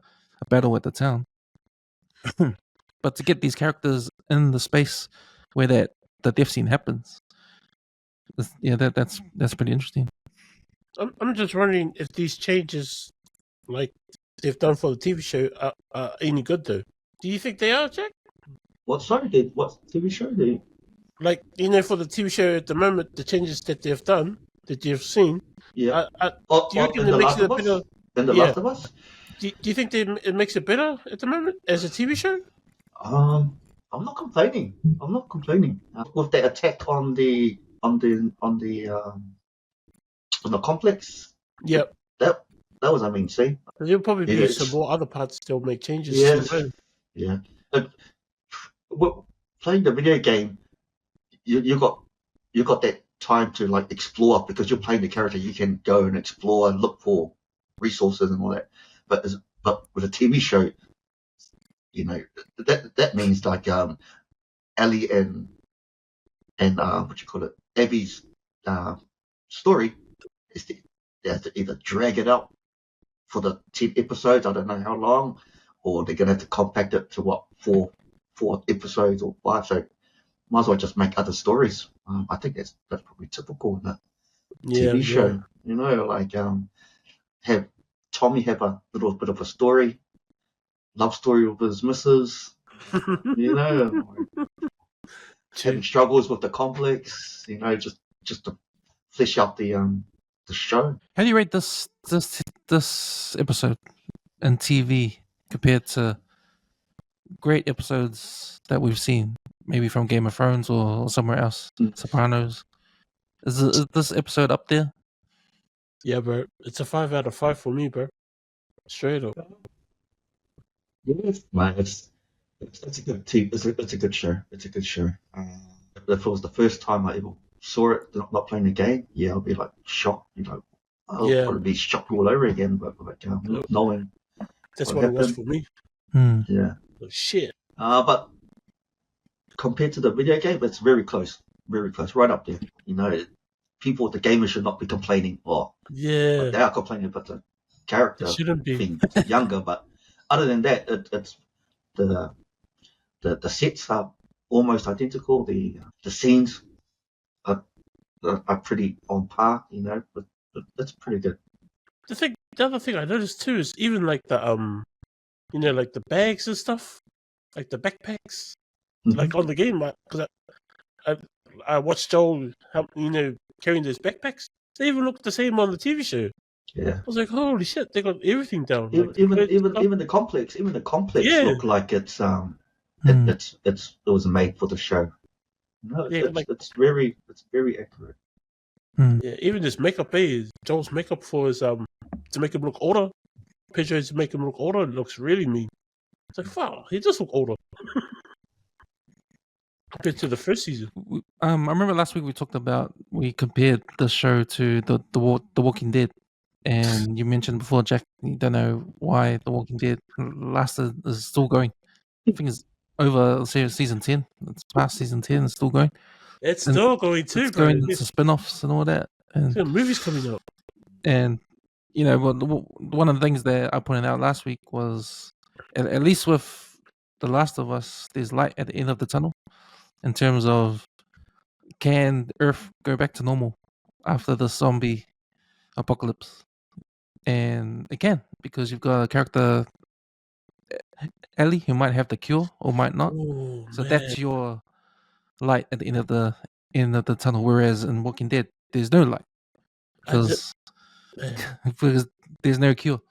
battle at the town. But to get these characters in the space where the death scene happens, that's pretty interesting. I'm just wondering if these changes, like they've done for the TV show, are any good though. Do you think they are, Jack? What TV show? Like, for the TV show at the moment, the changes that they've done, that you've seen, Yeah. do you reckon In it The makes Last it a of Us? better? In The Yeah. Last of Us? Do you think it makes it better at the moment as a TV show? I'm not complaining. With the attack on the complex, Yep. that was a mean scene. There'll probably be Yes. some more other parts they'll make changes Yes. to. Yeah. Playing the video game, you got that time to like explore because you're playing the character. You can go and explore and look for resources and all that. But with a TV show, that means like Ellie and what you call it, Abby's story is they have to either drag it out for the 10 episodes. I don't know how long, or they're gonna have to compact it to what four episodes or 5. So might as well just make other stories. I think that's probably typical in a TV show. Like have Tommy have a little bit of a story, love story with his missus. Having struggles with the complex. Just to flesh out the show. How do you rate this episode in TV compared to great episodes that we've seen, maybe from Game of Thrones or somewhere else, Sopranos? Is this episode up there? Yeah, bro. It's a 5 out of 5 for me, bro. Straight up. Yes, man, it's a good team. It's a good show. It's a good show. If it was the first time I ever saw it, not playing the game, yeah, I'll be like shocked. I'll probably be shocked all over again. But like knowing that's what what it was happened. for me. Yeah. Oh, shit. But compared to the video game, it's very close, right up there. People, the gamers should not be complaining. Or Yeah, they are complaining about the it character shouldn't be. being younger, but other than that, it's the sets are almost identical. The scenes are pretty on par. But that's pretty good. The other thing I noticed too is even like the like the bags and stuff, like the backpacks, like on the game. Because I watched Joel, carrying those backpacks. They even look the same on the TV show. Yeah. I was like, holy shit, they got everything down. Even the complex, Yeah. look like it's it was made for the show. No, it's very accurate. Yeah, even this makeup, Joel's makeup for his to make him look older. Pictures to make him look older. It looks really mean. It's like, wow, he does look older compared to the first season. I remember last week we compared the show to the Walking Dead, and you mentioned before, Jack, you don't know why the Walking Dead is still going. I think it's over season 10. It's past season 10. It's still going. It's still going too, it's bro. going into spin-offs and all that. And movies coming out. And one of the things that I pointed out last week was at least with The Last of Us, there's light at the end of the tunnel in terms of, can Earth go back to normal after the zombie apocalypse? And it can, because you've got a character, Ellie, who might have the cure or might not. Oh, so that's your light at the end of the tunnel. Whereas in Walking Dead, there's no light because there's no cure.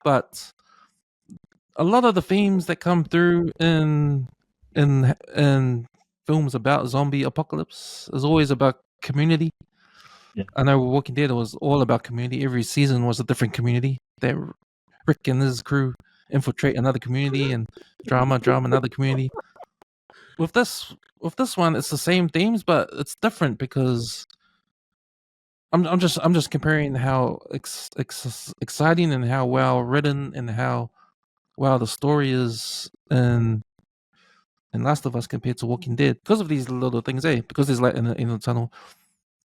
But a lot of the themes that come through in films about zombie apocalypse is always about community. Yeah. I know Walking Dead was all about community. Every season was a different community. That Rick and his crew infiltrate another community and drama another community. With this one, it's the same themes, but it's different because I'm just comparing how exciting and how well written and how well the story is in Last of Us compared to Walking Dead, because of these little things, because there's light in the tunnel,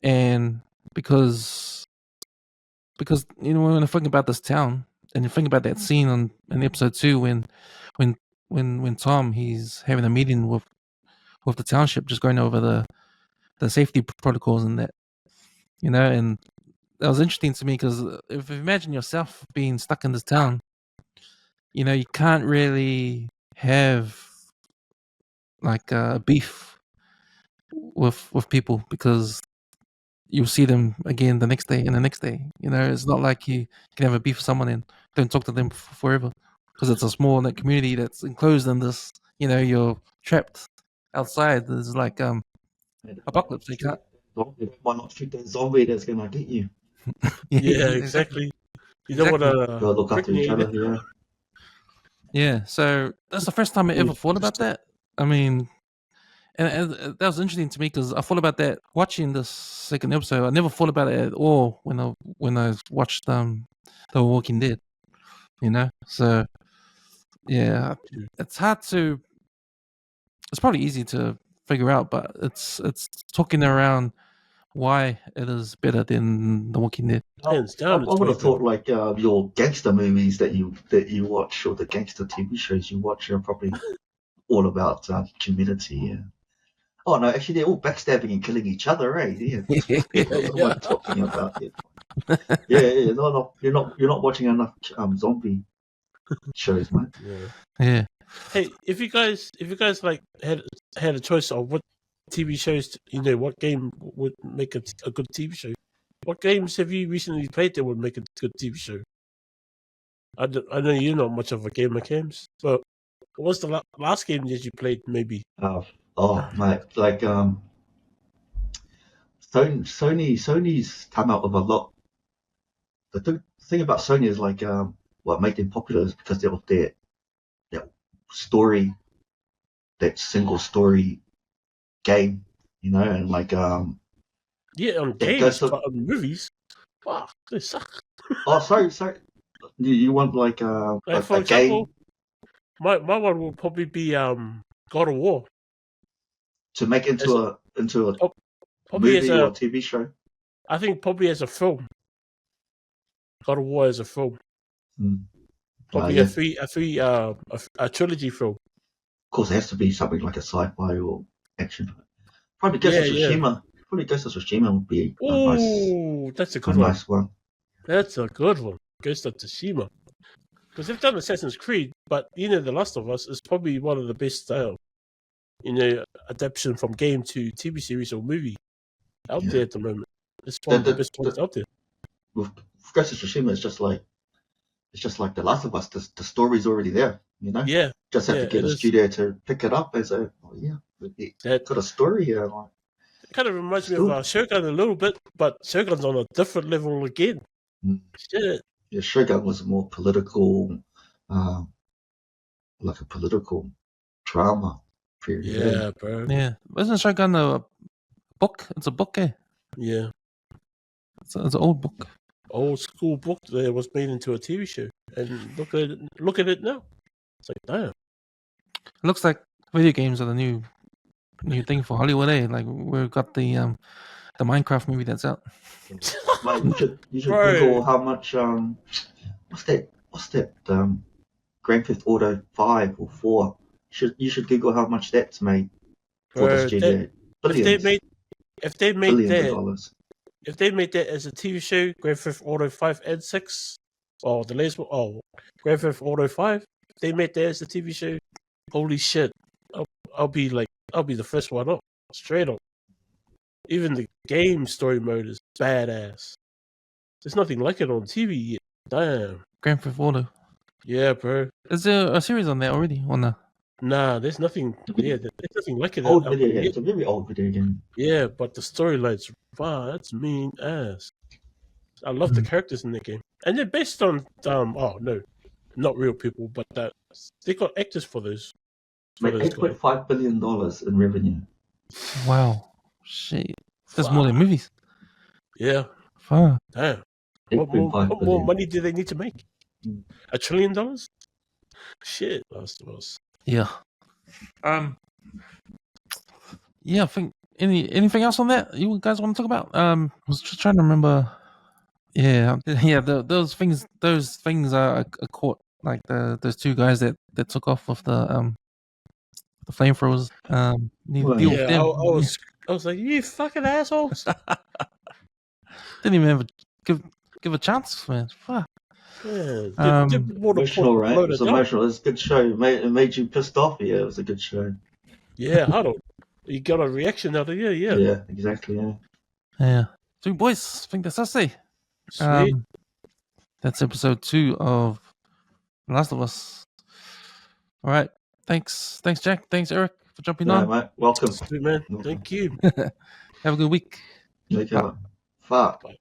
and because when I think about this town and you think about that scene in episode 2 when Tom, he's having a meeting with the township, just going over the safety protocols and that, and that was interesting to me because if you imagine yourself being stuck in this town, you can't really have like beef with people because you'll see them again the next day and the next day. It's not like you can have a beef with someone and don't talk to them forever because it's a small community that's enclosed in this. You're trapped outside. There's like apocalypse. You can't. Why not shoot that zombie that's gonna get you? Yeah, exactly. You don't want to look after each other. Yeah. Yeah. So that's the first time I ever thought about that. I mean, and that was interesting to me because I thought about that watching this second episode. I never thought about it at all when I watched The Walking Dead. So yeah, it's hard to. It's probably easy to figure out, but it's talking around why it is better than The Walking Dead. Hands down, I would have thought like your gangster movies that you watch, or the gangster TV shows you watch, are probably all about community. Yeah. Oh no, actually they're all backstabbing and killing each other, eh? Yeah. That's what I'm talking about. Yeah. No, you're not watching enough zombie shows, mate. Yeah. Hey, if you guys like had a choice of what TV shows, what game would make a good TV show? What games have you recently played that would make a good TV show? I know you're not much of a gamer, Cams, but what was the last game that you played, maybe? Oh, mate, like Sony's come out with a lot. The thing about Sony is like what made them popular is because of their story, that single story game, and like yeah, on games, but on movies, wow, they suck. Oh, sorry. You want like for a example, game? My one will probably be God of War. to make into a Probably movie as or a, a TV show. I think probably as a film. God of War as a film. Probably Yeah. a trilogy film. Of course, it has to be something like a sci-fi or action. Probably Ghost of Tsushima. Probably Ghost of Tsushima would be a nice, Oh, that's a good one. nice one. That's a good one. Ghost of Tsushima. Because they've done Assassin's Creed, but The Last of Us is probably one of the best adaptation from game to TV series or movie out there at the moment. It's one of the best ones out there. With Ghost of Tsushima, it's just like The Last of Us. The story's already there, Yeah. Just have to get a studio to pick it up as got a story here. Like, it kind of reminds me of Shogun a little bit, but Shogun's on a different level again. Shit. Yeah, Shogun was more political, like a political drama period. Yeah, bro. Yeah. Isn't Shogun a book? It's a book, eh? Yeah. It's an old book. Old school book that was made into a TV show. And look at it now. It's like, damn. It looks like video games are the new thing for Hollywood, eh? Like we've got the Minecraft movie that's out. Mate, you should Google how much what's that Grand Theft Auto 5 or 4. You should Google how much that's made for the studio. If they made billions of dollars. If they made that as a TV show, Grand Theft Auto 5 and 6, or the latest one, Grand Theft Auto 5, if they made that as a TV show, holy shit, I'll be the first one up, straight up. Even the game story mode is badass. There's nothing like it on TV yet. Damn. Grand Theft Auto. Yeah, bro. Is there a series on there already? On the... Nah, there's nothing. Yeah, there's nothing like it. Old video game. It's a very old video game. Yeah, but the storyline's that's mean ass. I love the characters in the game, and they're based on no, not real people, but they got actors for those. Made $8.5 billion in revenue. Wow, shit, that's more than movies. Yeah. Fuck. Damn. What more money do they need to make? $1 trillion? Shit, Last of Us. Yeah. Yeah, I think anything else on that you guys want to talk about? I was just trying to remember. Yeah. Those things are caught, like those two guys that took off with the flamethrowers. Deal with them. I was like, you fucking assholes. Didn't even have give a chance, man. Fuck. Yeah, emotional, right? It was emotional. It was a good show. It made you pissed off. Yeah, it was a good show. Yeah, hold on. You got a reaction out of it, yeah. Yeah, exactly, yeah. Yeah. So, boys, I think that's us, eh? Sweet. That's episode 2 of The Last of Us. All right. Thanks, Jack. Thanks, Eric, for jumping on. Mate. Welcome. Sweet, man. Thank you. Have a good week. Fuck. Bye.